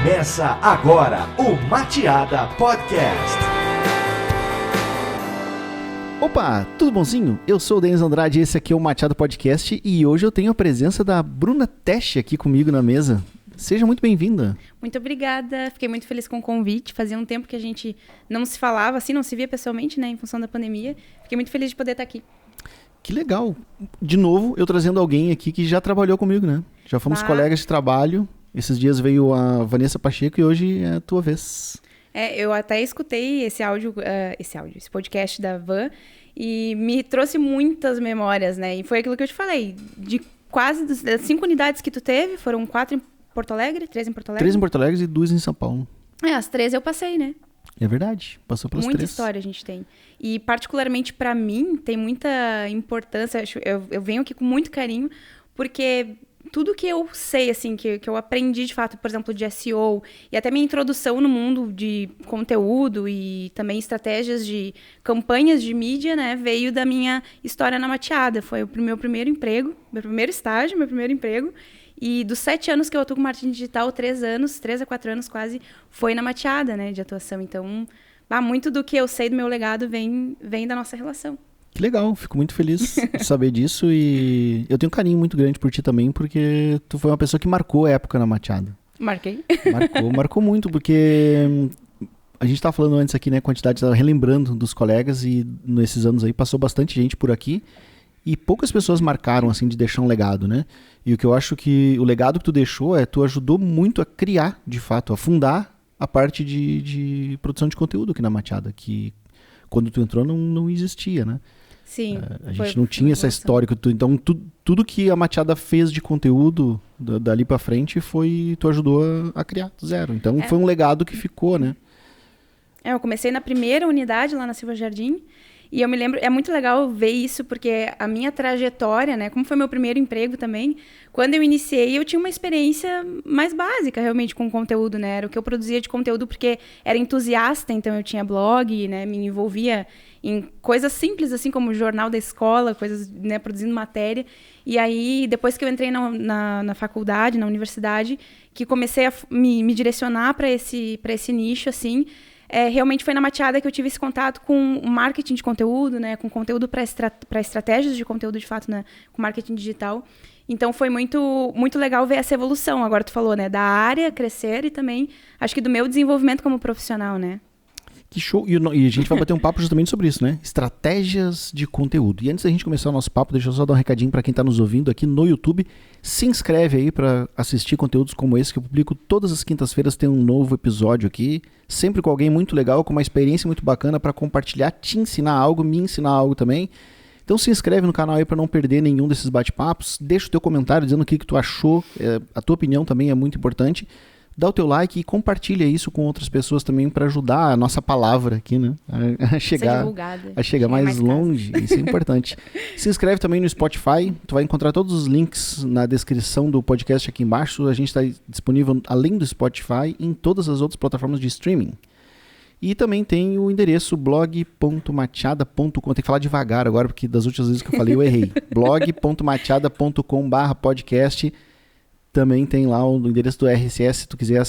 Começa agora o Mateada Podcast. Opa, tudo bonzinho? Eu sou o Denis Andrade e esse aqui é o Mateada Podcast e hoje eu tenho a presença da Bruna Tesch aqui comigo na mesa. Seja muito bem-vinda. Muito obrigada, fiquei muito feliz com o convite. Fazia um tempo que a gente não se falava assim, não se via pessoalmente, né, em função da pandemia. Fiquei muito feliz de poder estar aqui. Que legal. De novo, eu trazendo alguém aqui que já trabalhou comigo, né? Já fomos colegas de trabalho. Esses dias veio a Vanessa Pacheco e hoje é a tua vez. Eu até escutei esse podcast da Van e me trouxe muitas memórias, né? E foi aquilo que eu te falei, de quase das 5 unidades que tu teve, foram 4 em Porto Alegre, 3 em Porto Alegre? 3 em Porto Alegre e 2 em São Paulo. As 3 eu passei, né? É verdade, passou pelas 3. Muita história a gente tem. E particularmente pra mim, tem muita importância, eu venho aqui com muito carinho, porque tudo que eu sei, assim, que eu aprendi de fato, por exemplo, de SEO, e até minha introdução no mundo de conteúdo e também estratégias de campanhas de mídia, né, veio da minha história na Mateada. Foi o meu primeiro emprego, meu primeiro estágio, meu primeiro emprego. E dos 7 anos que eu atuo com marketing digital, 3 a 4 anos quase, foi na Mateada, né, de atuação. Então, muito do que eu sei do meu legado vem da nossa relação. Que legal, fico muito feliz de saber disso e eu tenho um carinho muito grande por ti também, porque tu foi uma pessoa que marcou a época na Mateada. Marquei. Marcou muito, porque a gente estava falando antes aqui, né, quantidade, relembrando dos colegas e nesses anos aí passou bastante gente por aqui. E poucas pessoas marcaram, assim, de deixar um legado, né? E o que eu acho que o legado que tu deixou tu ajudou muito a criar, de fato, a fundar a parte de produção de conteúdo aqui na Mateada, que quando tu entrou não existia, né? Sim. A gente não tinha essa história. Então, tudo que a Mateada fez de conteúdo dali pra frente tu ajudou a criar do zero. Então, foi um legado que ficou, né? Eu comecei na primeira unidade lá na Silva Jardim. E eu me lembro, é muito legal ver isso, porque a minha trajetória, né, como foi meu primeiro emprego também, quando eu iniciei, eu tinha uma experiência mais básica, realmente, com conteúdo, né, era o que eu produzia de conteúdo, porque era entusiasta, então eu tinha blog, né, me envolvia em coisas simples, assim, como o jornal da escola, coisas, né, produzindo matéria, e aí, depois que eu entrei na faculdade, na universidade, que comecei a me direcionar para esse nicho, assim, realmente foi na Mateada que eu tive esse contato com o marketing de conteúdo, né, com conteúdo para estratégias de conteúdo, de fato, né, com marketing digital. Então, foi muito, muito legal ver essa evolução, agora tu falou, né, da área crescer e também, acho que do meu desenvolvimento como profissional, né. Que show! E a gente vai bater um papo justamente sobre isso, né? Estratégias de conteúdo. E antes da gente começar o nosso papo, deixa eu só dar um recadinho para quem está nos ouvindo aqui no YouTube. Se inscreve aí para assistir conteúdos como esse que eu publico todas as quintas-feiras. Tem um novo episódio aqui, sempre com alguém muito legal, com uma experiência muito bacana para compartilhar, te ensinar algo, me ensinar algo também. Então se inscreve no canal aí para não perder nenhum desses bate-papos. Deixa o teu comentário dizendo o que tu achou. A tua opinião também é muito importante. Dá o teu like e compartilha isso com outras pessoas também para ajudar a nossa palavra aqui, né? A chegar mais longe. Isso é importante. Se inscreve também no Spotify. Tu vai encontrar todos os links na descrição do podcast aqui embaixo. A gente está disponível, além do Spotify, em todas as outras plataformas de streaming. E também tem o endereço blog.mateada.com. Tem que falar devagar agora, porque das últimas vezes que eu falei eu errei. blog.mateada.com/podcast. Também tem lá o endereço do RSS, se tu quiser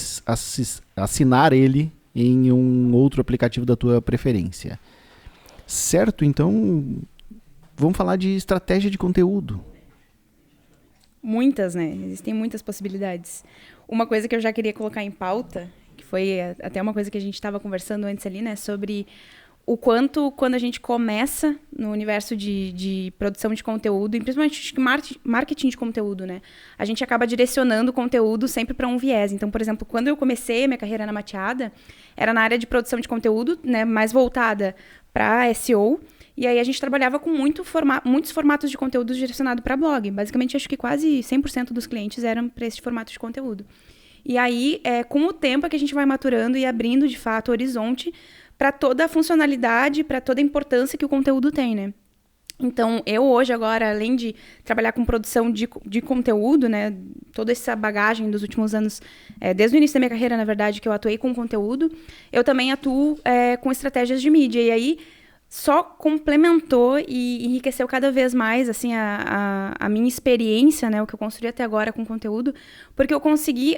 assinar ele em um outro aplicativo da tua preferência. Certo? Então, vamos falar de estratégia de conteúdo. Muitas, né? Existem muitas possibilidades. Uma coisa que eu já queria colocar em pauta, que foi até uma coisa que a gente estava conversando antes ali, né? Sobre o quanto, quando a gente começa no universo de produção de conteúdo, e principalmente marketing de conteúdo, né? A gente acaba direcionando o conteúdo sempre para um viés. Então, por exemplo, quando eu comecei a minha carreira na Mateada, era na área de produção de conteúdo, né? Mais voltada para SEO. E aí a gente trabalhava com muitos formatos de conteúdo direcionado para blog. Basicamente, acho que quase 100% dos clientes eram para esse formato de conteúdo. E aí, com o tempo, é que a gente vai maturando e abrindo, de fato, o horizonte para toda a funcionalidade, para toda a importância que o conteúdo tem, né? Então, eu hoje agora, além de trabalhar com produção de conteúdo, né, toda essa bagagem dos últimos anos, desde o início da minha carreira, na verdade, que eu atuei com conteúdo, eu também atuo com estratégias de mídia. E aí, só complementou e enriqueceu cada vez mais, assim, a minha experiência, né, o que eu construí até agora com conteúdo, porque eu consegui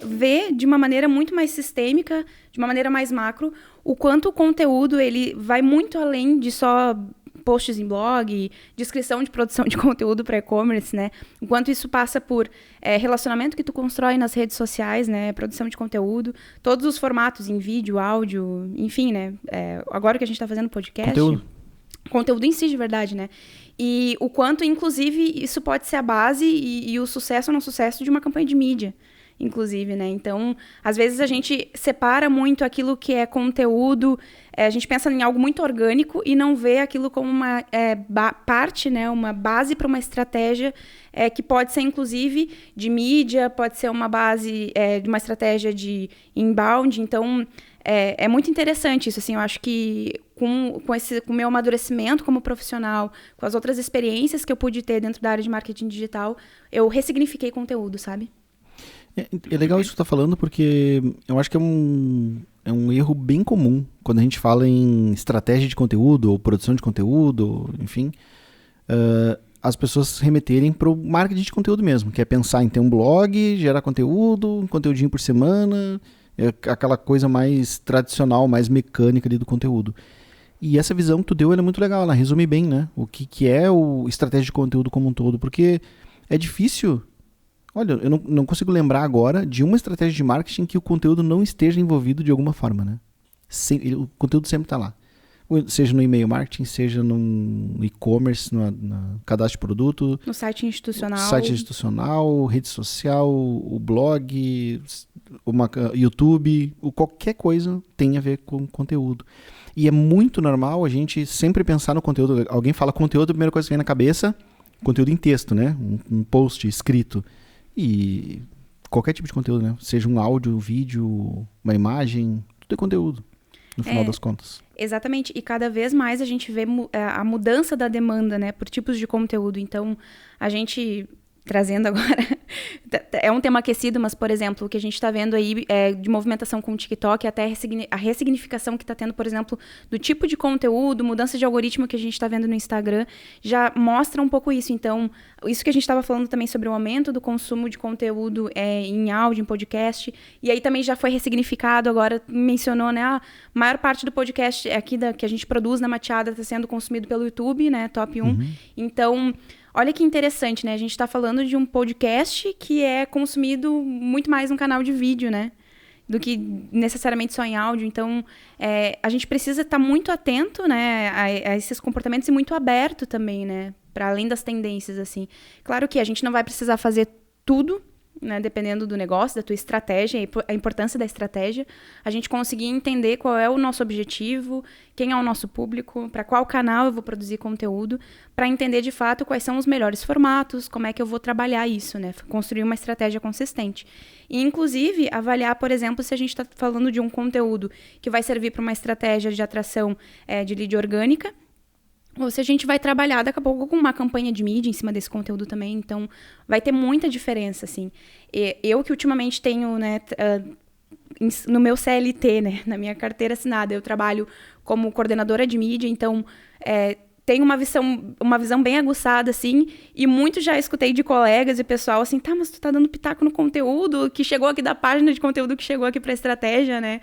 ver de uma maneira muito mais sistêmica, de uma maneira mais macro, o quanto o conteúdo, ele vai muito além de só posts em blog, descrição de produção de conteúdo para e-commerce, né? Enquanto isso passa por relacionamento que tu constrói nas redes sociais, né? Produção de conteúdo, todos os formatos em vídeo, áudio, enfim, né? Agora que a gente está fazendo podcast... Conteúdo em si, de verdade, né? E o quanto, inclusive, isso pode ser a base e o sucesso ou não sucesso de uma campanha de mídia, inclusive, né? Então, às vezes a gente separa muito aquilo que é conteúdo, a gente pensa em algo muito orgânico e não vê aquilo como uma parte, né? Uma base para uma estratégia que pode ser, inclusive, de mídia, pode ser uma base de uma estratégia de inbound. Então, é muito interessante isso, assim, eu acho que com o meu amadurecimento como profissional, com as outras experiências que eu pude ter dentro da área de marketing digital, eu ressignifiquei conteúdo, sabe? É legal isso que tu tá falando, porque eu acho que é um erro bem comum quando a gente fala em estratégia de conteúdo ou produção de conteúdo, enfim, as pessoas se remeterem para o marketing de conteúdo mesmo, que é pensar em ter um blog, gerar conteúdo, um conteúdinho por semana, aquela coisa mais tradicional, mais mecânica ali do conteúdo. E essa visão que tu deu, ela é muito legal, ela resume bem, né, o que é o estratégia de conteúdo como um todo, porque é difícil. Olha, eu não consigo lembrar agora de uma estratégia de marketing que o conteúdo não esteja envolvido de alguma forma, né? O conteúdo sempre está lá. Seja no e-mail marketing, seja no e-commerce, no cadastro de produto. No site institucional. Site institucional, rede social, o blog, YouTube, qualquer coisa tem a ver com conteúdo. E é muito normal a gente sempre pensar no conteúdo. Alguém fala conteúdo, a primeira coisa que vem na cabeça, conteúdo em texto, né? Um post escrito. E qualquer tipo de conteúdo, né? Seja um áudio, um vídeo, uma imagem, tudo é conteúdo, no final das contas. Exatamente, e cada vez mais a gente vê a mudança da demanda, né, por tipos de conteúdo. Então, a gente, trazendo agora, é um tema aquecido, mas, por exemplo, o que a gente está vendo aí de movimentação com o TikTok, até a ressignificação que está tendo, por exemplo, do tipo de conteúdo, mudança de algoritmo que a gente está vendo no Instagram, já mostra um pouco isso. Então, isso que a gente estava falando também sobre o aumento do consumo de conteúdo em áudio, em podcast, e aí também já foi ressignificado, agora mencionou, né, a maior parte do podcast aqui que a gente produz na Mateada está sendo consumido pelo YouTube, né, top 1. Então, olha que interessante, né? A gente está falando de um podcast que é consumido muito mais num canal de vídeo, né? Do que necessariamente só em áudio. Então, a gente precisa estar muito atento, né, a esses comportamentos e muito aberto também, né? Para além das tendências, assim. Claro que a gente não vai precisar fazer tudo, né, dependendo do negócio, da tua estratégia, a importância da estratégia, a gente conseguir entender qual é o nosso objetivo, quem é o nosso público, para qual canal eu vou produzir conteúdo, para entender de fato quais são os melhores formatos, como é que eu vou trabalhar isso, né, construir uma estratégia consistente. E, inclusive, avaliar, por exemplo, se a gente está falando de um conteúdo que vai servir para uma estratégia de atração de lead orgânica, ou se a gente vai trabalhar daqui a pouco com uma campanha de mídia em cima desse conteúdo também. Então, vai ter muita diferença, assim. Eu que ultimamente tenho, né, no meu CLT, né, na minha carteira assinada, eu trabalho como coordenadora de mídia, então tenho uma visão bem aguçada, assim, e muito já escutei de colegas e pessoal, assim, tá, mas tu tá dando pitaco no conteúdo que chegou aqui da página de conteúdo que chegou aqui pra estratégia, né?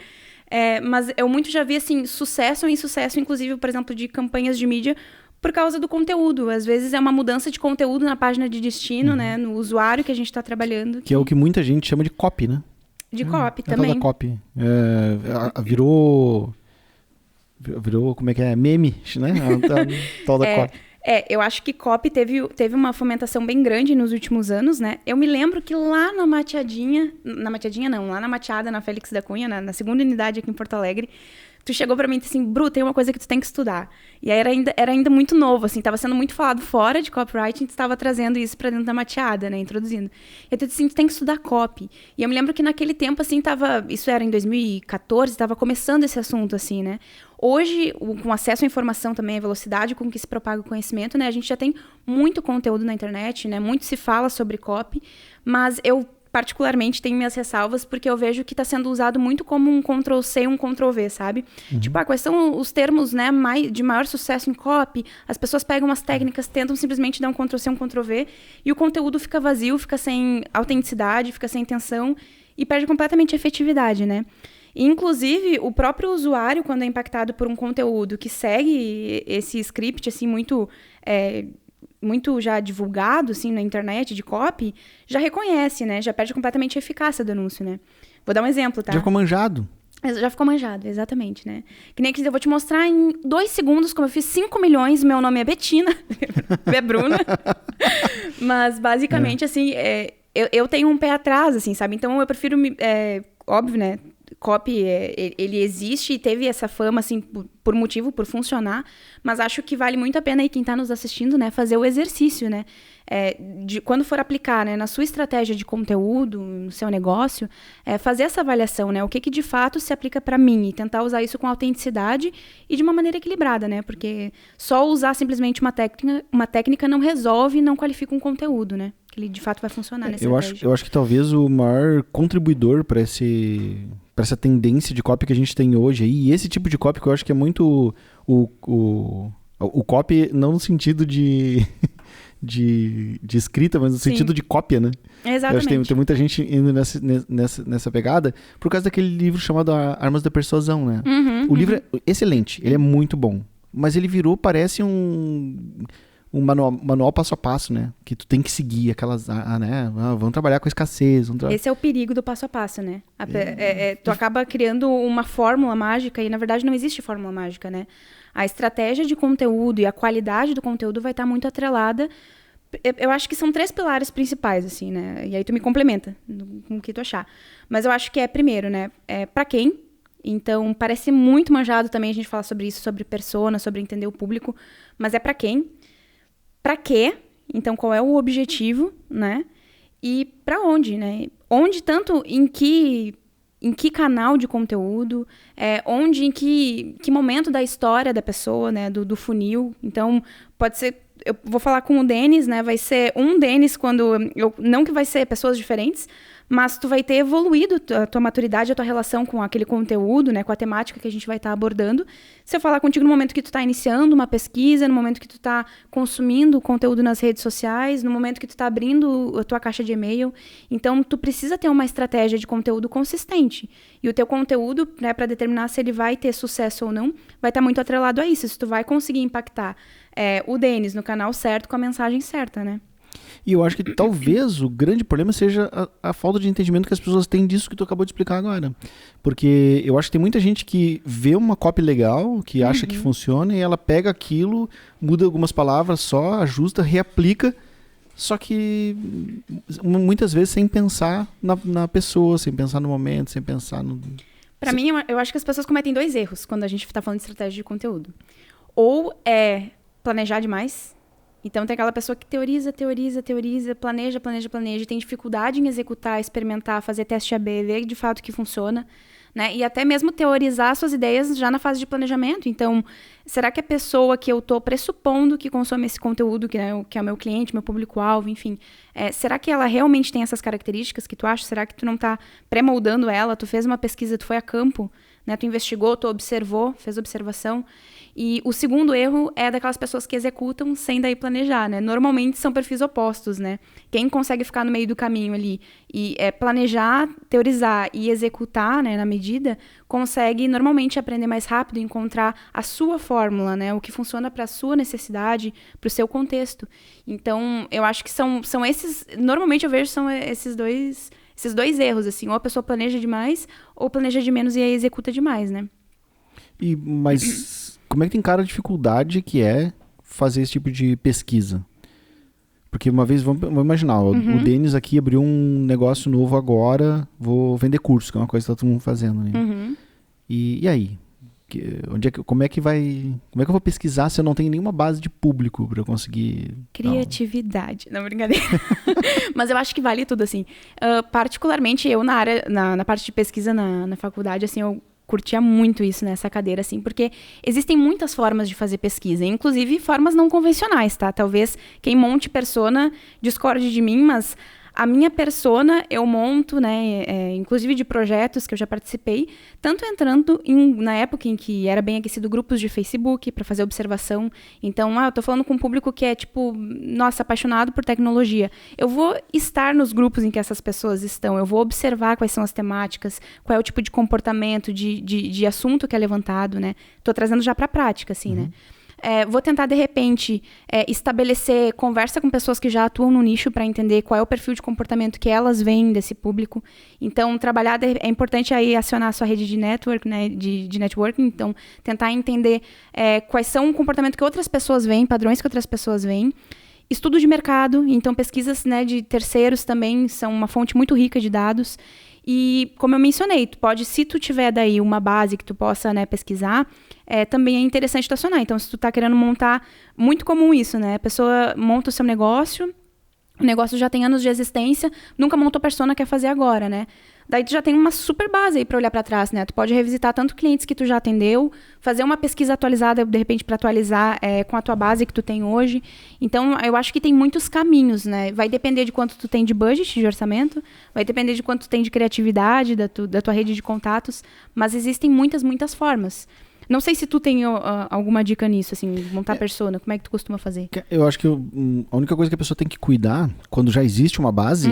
Mas eu muito já vi, assim, sucesso ou insucesso, inclusive, por exemplo, de campanhas de mídia por causa do conteúdo. Às vezes é uma mudança de conteúdo na página de destino, né? No usuário que a gente está trabalhando. Que é o que muita gente chama de copy, né? De copy também. Da copy. Virou, como é que é? Meme, né? Tal da copy. Eu acho que copy teve uma fomentação bem grande nos últimos anos, né? Eu me lembro que lá na Mateadinha... lá na Mateada, na Félix da Cunha, na segunda unidade aqui em Porto Alegre, tu chegou pra mim e disse assim, Bru, tem uma coisa que tu tem que estudar. E aí era ainda muito novo, assim, tava sendo muito falado fora de copywriting, tu estava trazendo isso pra dentro da Mateada, né, introduzindo. E tu disse assim, tu tem que estudar copy. E eu me lembro que naquele tempo, assim, isso era em 2014, tava começando esse assunto, assim, né. Hoje, com acesso à informação também, a velocidade com que se propaga o conhecimento, né, a gente já tem muito conteúdo na internet, né, muito se fala sobre copy, mas eu particularmente, tenho minhas ressalvas, porque eu vejo que está sendo usado muito como um Ctrl-C e um Ctrl-V, sabe? Tipo, quais são os termos, né, de maior sucesso em copy? As pessoas pegam umas técnicas, tentam simplesmente dar um Ctrl-C e um Ctrl-V, e o conteúdo fica vazio, fica sem autenticidade, fica sem intenção, e perde completamente a efetividade, né? E, inclusive, o próprio usuário, quando é impactado por um conteúdo que segue esse script, assim, muito já divulgado, assim, na internet, de copy, já reconhece, né? Já perde completamente a eficácia do anúncio, né? Vou dar um exemplo, tá? Já ficou manjado. Já ficou manjado, exatamente, né? Que nem que eu vou te mostrar em 2 segundos como eu fiz 5 milhões, meu nome é Betina, é Bruna. Mas, basicamente, assim, eu tenho um pé atrás, assim, sabe? Então, eu prefiro, óbvio, né? Copy, ele existe e teve essa fama, assim, por funcionar, mas acho que vale muito a pena aí quem está nos assistindo, né, fazer o exercício, né, de quando for aplicar, né, na sua estratégia de conteúdo, no seu negócio, fazer essa avaliação, né, o que de fato se aplica para mim e tentar usar isso com autenticidade e de uma maneira equilibrada, né, porque só usar simplesmente uma técnica não resolve, não qualifica um conteúdo, né, que ele de fato vai funcionar nessa estratégia. Eu acho que talvez o maior contribuidor para essa tendência de copy que a gente tem hoje aí, e esse tipo de copy que eu acho que é muito o copy não no sentido de escrita, mas no sentido de cópia, né? Exatamente. Eu acho que tem muita gente indo nessa pegada por causa daquele livro chamado Armas da Persuasão, né? O livro é excelente, ele é muito bom, mas ele parece um manual passo a passo, né? Que tu tem que seguir aquelas, né? Vamos trabalhar com a escassez. Esse é o perigo do passo a passo, né? Tu acaba criando uma fórmula mágica e, na verdade, não existe fórmula mágica, né? A estratégia de conteúdo e a qualidade do conteúdo vai estar muito atrelada. Eu acho que são 3 pilares principais, assim, né? E aí tu me complementa com o que tu achar. Mas eu acho que primeiro, né? Pra quem? Então, parece muito manjado também a gente falar sobre isso, sobre persona, sobre entender o público. Mas pra quem? Pra quê? Então, qual é o objetivo, né? E pra onde, né? Onde, tanto em que canal de conteúdo, onde, em que momento da história da pessoa, né? Do funil. Então, pode ser... Eu vou falar com o Denis, né? Vai ser um Denis quando... não que vai ser pessoas diferentes, mas tu vai ter evoluído a tua maturidade, a tua relação com aquele conteúdo, né, com a temática que a gente vai estar abordando. Se eu falar contigo no momento que tu está iniciando uma pesquisa, no momento que tu está consumindo conteúdo nas redes sociais, no momento que tu está abrindo a tua caixa de e-mail, então tu precisa ter uma estratégia de conteúdo consistente. E o teu conteúdo, né, para determinar se ele vai ter sucesso ou não, vai estar muito atrelado a isso. Se tu vai conseguir impactar o Denis no canal certo, com a mensagem certa, né? E eu acho que talvez o grande problema seja a falta de entendimento que as pessoas têm disso que tu acabou de explicar agora. Porque eu acho que tem muita gente que vê uma copy legal, que acha que funciona, e ela pega aquilo, muda algumas palavras só, ajusta, reaplica, só que muitas vezes sem pensar na pessoa, sem pensar no momento, sem pensar no... Pra mim, eu acho que as pessoas cometem 2 erros quando a gente tá falando de estratégia de conteúdo. Ou planejar demais. Então, tem aquela pessoa que teoriza, planeja, e tem dificuldade em executar, experimentar, fazer teste AB, ver de fato que funciona, né? E até mesmo teorizar suas ideias já na fase de planejamento. Então, será que a pessoa que eu estou pressupondo que consome esse conteúdo, que é o meu cliente, meu público-alvo, enfim, será que ela realmente tem essas características que tu acha? Será que tu não está pré-moldando ela? Tu fez uma pesquisa, tu foi a campo, né? Tu investigou, tu observou, fez observação. E o segundo erro é daquelas pessoas que executam sem daí planejar, né? Normalmente são perfis opostos, né? Quem consegue ficar no meio do caminho ali e planejar, teorizar e executar, né, na medida, consegue normalmente aprender mais rápido, encontrar a sua fórmula, né? O que funciona para a sua necessidade, para o seu contexto. Então, eu acho que são esses... Normalmente eu vejo são esses dois erros, assim. Ou a pessoa planeja demais, ou planeja de menos e aí executa demais, né? Mas como é que tem cara a dificuldade que é fazer esse tipo de pesquisa? Porque uma vez, vamos imaginar, o Denis aqui abriu um negócio novo agora, vou vender curso, que é uma coisa que tá todo mundo fazendo, né? E aí? Como é que eu vou pesquisar se eu não tenho nenhuma base de público para eu conseguir... Criatividade. Não, brincadeira. Mas eu acho que vale tudo, assim. Particularmente eu na parte de pesquisa na faculdade, assim, eu curtia muito isso nessa cadeira, assim, porque existem muitas formas de fazer pesquisa, inclusive formas não convencionais, tá? Talvez quem monte persona discorde de mim, mas a minha persona eu monto, né, inclusive de projetos que eu já participei, tanto entrando na época em que era bem aquecido grupos de Facebook para fazer observação. Então, eu tô falando com um público que é tipo, nossa, apaixonado por tecnologia. Eu vou estar nos grupos em que essas pessoas estão, eu vou observar quais são as temáticas, qual é o tipo de comportamento, de assunto que é levantado, né? Tô trazendo já para a prática, assim, né? Vou tentar, de repente, estabelecer conversa com pessoas que já atuam no nicho para entender qual é o perfil de comportamento que elas veem desse público. Então, é importante aí acionar a sua rede de network, né, de networking. Então, tentar entender quais são o comportamento que outras pessoas veem, padrões que outras pessoas veem. Estudo de mercado, então pesquisas, né, de terceiros também são uma fonte muito rica de dados. E, como eu mencionei, se tu tiver daí uma base que tu possa, né, pesquisar, também é interessante tu acionar. Então, se tu tá querendo montar, muito comum isso, né? A pessoa monta o seu negócio, o negócio já tem anos de existência, nunca montou persona, quer fazer agora, né? Daí tu já tem uma super base aí para olhar para trás, né? Tu pode revisitar tanto clientes que tu já atendeu, fazer uma pesquisa atualizada, de repente, para atualizar com a tua base que tu tem hoje. Então, eu acho que tem muitos caminhos, né? Vai depender de quanto tu tem de budget, de orçamento, vai depender de quanto tu tem de criatividade, da tua rede de contatos, mas existem muitas, muitas formas. Não sei se tu tem alguma dica nisso, assim, montar persona, como é que tu costuma fazer? Eu acho que a única coisa que a pessoa tem que cuidar, quando já existe uma base,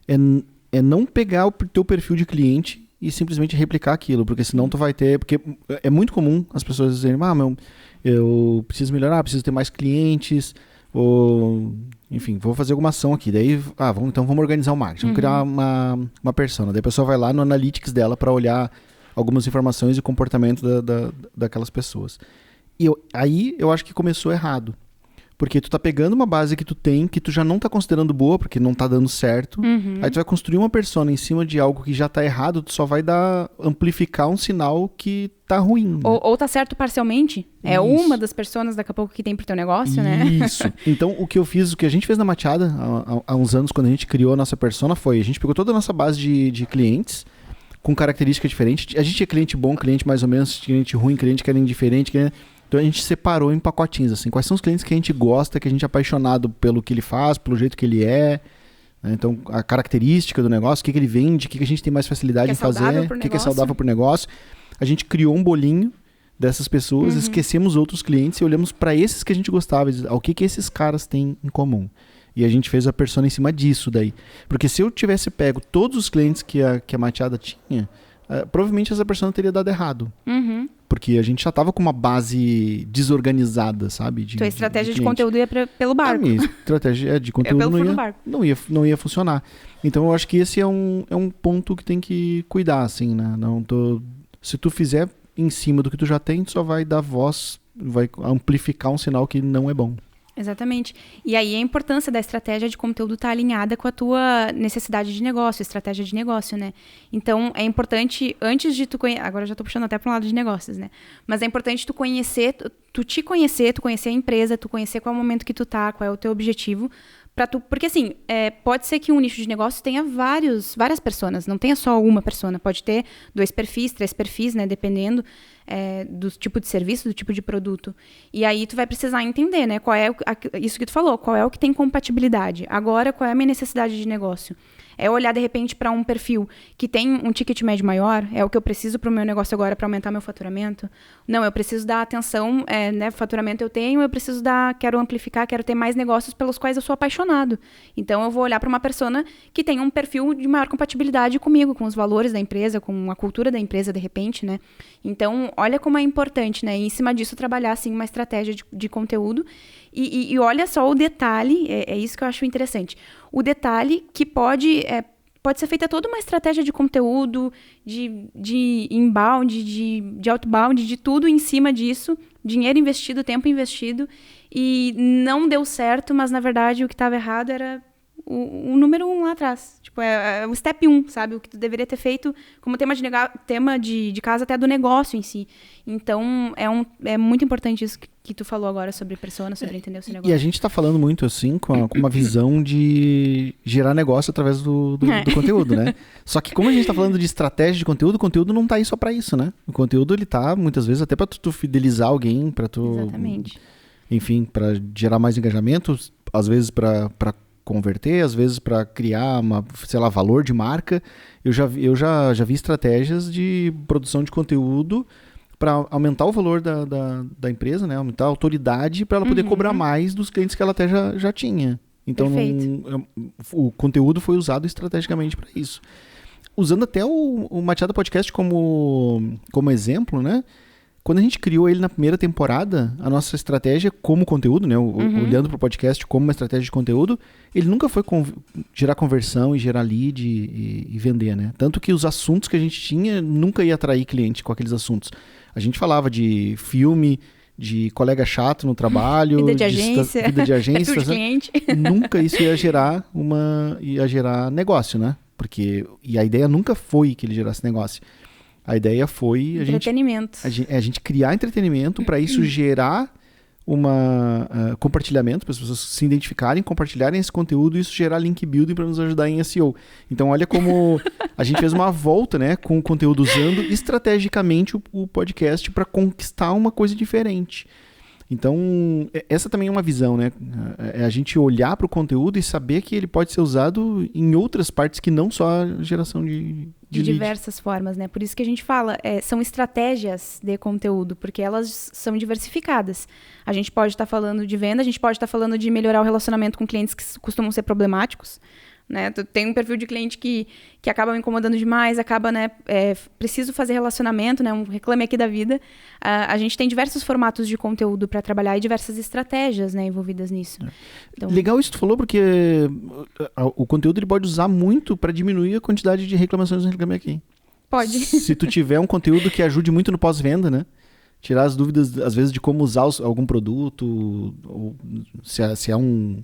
é não pegar o teu perfil de cliente e simplesmente replicar aquilo, porque senão tu vai ter... Porque é muito comum as pessoas dizerem, eu preciso melhorar, preciso ter mais clientes, ou... Enfim, vou fazer alguma ação aqui. Daí, então vamos organizar o marketing, vamos criar uma persona. Daí a pessoa vai lá no Analytics dela para olhar algumas informações e comportamento daquelas pessoas. E aí eu acho que começou errado. Porque tu tá pegando uma base que tu tem, que tu já não tá considerando boa, porque não tá dando certo. Aí tu vai construir uma persona em cima de algo que já tá errado, tu só vai amplificar um sinal que tá ruim. Né? Ou tá certo parcialmente. É isso. Uma das personas daqui a pouco que tem pro teu negócio, né? Isso. Então, o que a gente fez na Mateada há uns anos, quando a gente criou a nossa persona, foi... A gente pegou toda a nossa base de clientes com características diferentes. A gente tinha cliente bom, cliente mais ou menos, cliente ruim, cliente que era indiferente, Então a gente separou em pacotinhos, assim. Quais são os clientes que a gente gosta, que a gente é apaixonado pelo que ele faz, pelo jeito que ele é. Né? Então, a característica do negócio, o que ele vende, o que a gente tem mais facilidade em fazer, o que é saudável para o negócio. A gente criou um bolinho dessas pessoas, esquecemos outros clientes e olhamos para esses que a gente gostava. O que esses caras têm em comum? E a gente fez a persona em cima disso daí. Porque se eu tivesse pego todos os clientes que a Mateada tinha, provavelmente essa persona teria dado errado. Porque a gente já estava com uma base desorganizada, sabe? Tua estratégia de conteúdo ia pelo barco. A minha estratégia de conteúdo não ia funcionar. Então eu acho que esse é um ponto que tem que cuidar, assim, né? Se tu fizer em cima do que tu já tem, tu só vai dar voz, vai amplificar um sinal que não é bom. Exatamente. E aí a importância da estratégia de conteúdo estar alinhada com a tua necessidade de negócio, estratégia de negócio, né? Então, é importante, antes de tu conhecer... Agora eu já estou puxando até para um lado de negócios, né? Mas é importante tu conhecer a empresa, tu conhecer qual é o momento que tu tá, qual é o teu objetivo, porque assim, pode ser que um nicho de negócio tenha várias personas, não tenha só uma persona, pode ter 2 perfis, 3 perfis, né, dependendo do tipo de serviço, do tipo de produto. E aí tu vai precisar entender, né, qual é isso que tu falou, qual é o que tem compatibilidade. Agora, qual é a minha necessidade de negócio? É olhar, de repente, para um perfil que tem um ticket médio maior, é o que eu preciso para o meu negócio agora para aumentar meu faturamento? Não, eu preciso dar atenção, né, faturamento eu tenho, quero amplificar, quero ter mais negócios pelos quais eu sou apaixonado. Então, eu vou olhar para uma persona que tem um perfil de maior compatibilidade comigo, com os valores da empresa, com a cultura da empresa, de repente, né? Então, olha como é importante, né? E, em cima disso, trabalhar, assim, uma estratégia de conteúdo. E olha só o detalhe, é isso que eu acho interessante. O detalhe que pode ser feita toda uma estratégia de conteúdo, de inbound, de outbound, de tudo em cima disso, dinheiro investido, tempo investido, e não deu certo, mas na verdade o que estava errado era o número 1 lá atrás. Tipo, é o step 1, sabe? O que tu deveria ter feito como tema de casa até do negócio em si. Então, é muito importante isso que tu falou agora sobre persona, sobre entender o seu negócio. E a gente tá falando muito, assim, com uma visão de gerar negócio através do conteúdo, né? Só que como a gente tá falando de estratégia de conteúdo, o conteúdo não tá aí só pra isso, né? O conteúdo, ele tá, muitas vezes, até pra tu fidelizar alguém, pra tu... Exatamente. Enfim, pra gerar mais engajamento, às vezes pra converter, às vezes para criar valor de marca. Eu já vi estratégias de produção de conteúdo para aumentar o valor da empresa, né? Aumentar a autoridade para ela poder cobrar mais dos clientes que ela até já tinha. Então, o conteúdo foi usado estrategicamente para isso. Usando até o Mateada Podcast como exemplo, né? Quando a gente criou ele na primeira temporada, a nossa estratégia como conteúdo, né? Olhando para o podcast como uma estratégia de conteúdo, ele nunca foi gerar conversão e gerar lead e vender, né? Tanto que os assuntos que a gente tinha nunca ia atrair cliente com aqueles assuntos. A gente falava de filme, de colega chato no trabalho, vida de agência, perfil de cliente. Nunca isso ia gerar negócio, né? E a ideia nunca foi que ele gerasse negócio. A ideia foi entretenimento. A gente criar entretenimento para isso gerar compartilhamento, para as pessoas se identificarem, compartilharem esse conteúdo e isso gerar link building para nos ajudar em SEO. Então, olha como a gente fez uma volta, né, com o conteúdo usando estrategicamente o podcast para conquistar uma coisa diferente. Então, essa também é uma visão, né? É a gente olhar para o conteúdo e saber que ele pode ser usado em outras partes que não só a geração de diversas formas, né? Por isso que a gente fala, são estratégias de conteúdo, porque elas são diversificadas. A gente pode estar falando de venda, a gente pode estar falando de melhorar o relacionamento com clientes que costumam ser problemáticos, né? Tem um perfil de cliente que acaba me incomodando demais, acaba, né, preciso fazer relacionamento, né, um reclame aqui da vida. A gente tem diversos formatos de conteúdo para trabalhar e diversas estratégias, né, envolvidas nisso. Então, legal isso que tu falou, porque o conteúdo ele pode usar muito para diminuir a quantidade de reclamações no Reclame Aqui. Pode. Se tu tiver um conteúdo que ajude muito no pós-venda, né? Tirar as dúvidas, às vezes, de como usar algum produto, ou se é um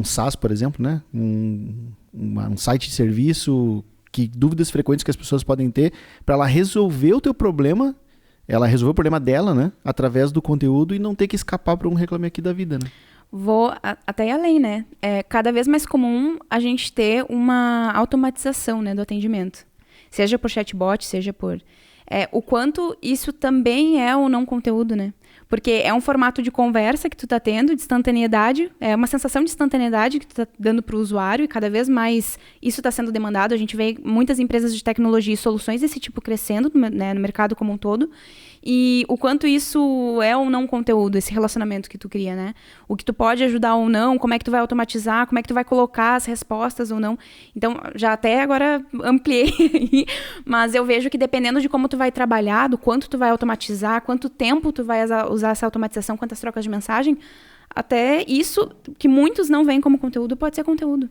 SaaS, por exemplo, né? Um site de serviço, dúvidas frequentes que as pessoas podem ter, para ela resolver o teu problema, ela resolver o problema dela, né? Através do conteúdo e não ter que escapar para um Reclame Aqui da vida, né? Vou até além, né? É cada vez mais comum a gente ter uma automatização, né, do atendimento. Seja por chatbot, seja por... o quanto isso também é ou não conteúdo, né? Porque é um formato de conversa que tu tá tendo, de instantaneidade, é uma sensação de instantaneidade que tu tá dando pro usuário e cada vez mais isso está sendo demandado. A gente vê muitas empresas de tecnologia e soluções desse tipo crescendo, né, no mercado como um todo. E o quanto isso é ou não conteúdo, esse relacionamento que tu cria, né? O que tu pode ajudar ou não, como é que tu vai automatizar, como é que tu vai colocar as respostas ou não. Então, já até agora ampliei, mas eu vejo que dependendo de como tu vai trabalhar, do quanto tu vai automatizar, quanto tempo tu vai usar essa automatização, quantas trocas de mensagem, até isso, que muitos não veem como conteúdo, pode ser conteúdo.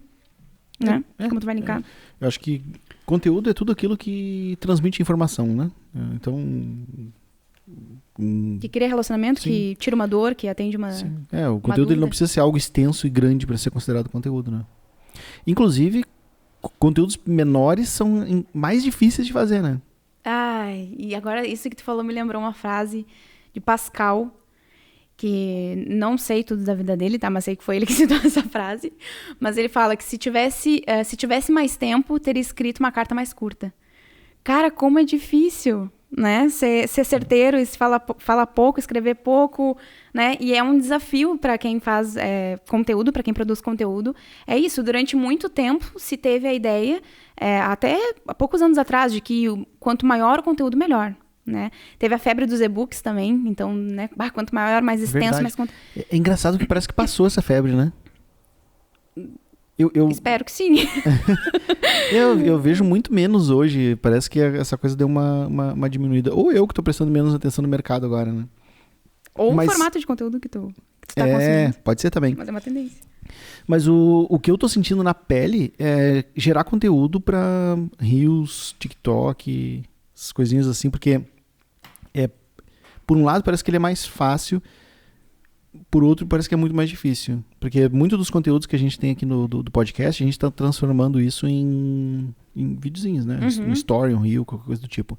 Né? Como tu vai linkar. Eu acho que conteúdo é tudo aquilo que transmite informação, né? Então... que cria relacionamento, sim, que tira uma dor, que atende uma... Sim. O conteúdo ele não precisa ser algo extenso e grande para ser considerado conteúdo, né? Inclusive, conteúdos menores são mais difíceis de fazer, né? E agora isso que tu falou me lembrou uma frase de Pascal, que não sei tudo da vida dele, tá? Mas sei que foi ele que citou essa frase. Mas ele fala que se tivesse mais tempo, teria escrito uma carta mais curta. Cara, como é difícil, né? Ser certeiro, falar pouco, escrever pouco, né? E é um desafio para quem faz conteúdo, para quem produz conteúdo. É isso, durante muito tempo se teve a ideia, até há poucos anos atrás, de que quanto maior o conteúdo, melhor. Né? Teve a febre dos e-books também, então, né? Quanto maior, mais extenso, mais conteúdo. É engraçado que parece que passou essa febre, né? Eu espero que sim. eu vejo muito menos hoje. Parece que essa coisa deu uma diminuída. Ou eu que estou prestando menos atenção no mercado agora, né? Ou o formato de conteúdo que tu está consumindo. Pode ser também. Mas é uma tendência. Mas o que eu tô sentindo na pele é gerar conteúdo para Reels, TikTok, essas coisinhas assim, porque por um lado parece que ele é mais fácil, por outro parece que é muito mais difícil, porque muito dos conteúdos que a gente tem aqui do podcast, a gente está transformando isso em videozinhos, né? Um story, um reel, qualquer coisa do tipo.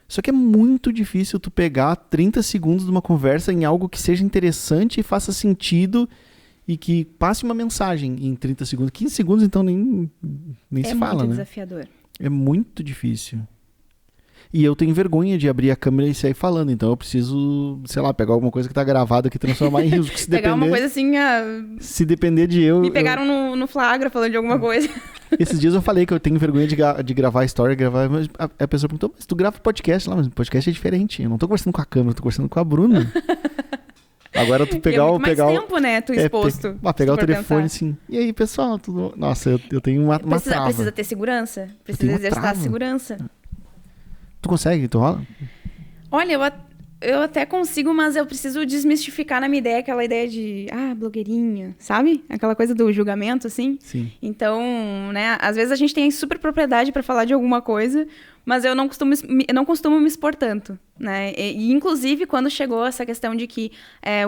Só que é muito difícil tu pegar 30 segundos de uma conversa em algo que seja interessante e faça sentido e que passe uma mensagem em 30 segundos. 15 segundos, então, nem se fala, né? É muito desafiador. É muito difícil. E eu tenho vergonha de abrir a câmera e sair falando, então eu preciso, sei lá, pegar alguma coisa que tá gravada aqui e transformar em rios. Se Pegar depender, uma coisa assim, se depender de eu... me pegaram no flagra falando de alguma coisa. Esses dias eu falei que eu tenho vergonha de gravar story, mas a pessoa perguntou, mas tu grava podcast lá, mas podcast é diferente. Eu não tô conversando com a câmera, eu tô conversando com a Bruna. Agora tu pegar o... mais tempo, né, tu exposto. Pegar o telefone assim, e aí pessoal, tudo... Nossa, eu tenho uma trava. Precisa ter segurança, precisa exercitar a segurança. Tu consegue? Tu rola? Olha, eu até consigo, mas eu preciso desmistificar na minha ideia aquela ideia de, blogueirinha, sabe? Aquela coisa do julgamento, assim. Sim. Então, né, às vezes a gente tem super propriedade pra falar de alguma coisa, mas eu não costumo me expor tanto, né? E inclusive, quando chegou essa questão de que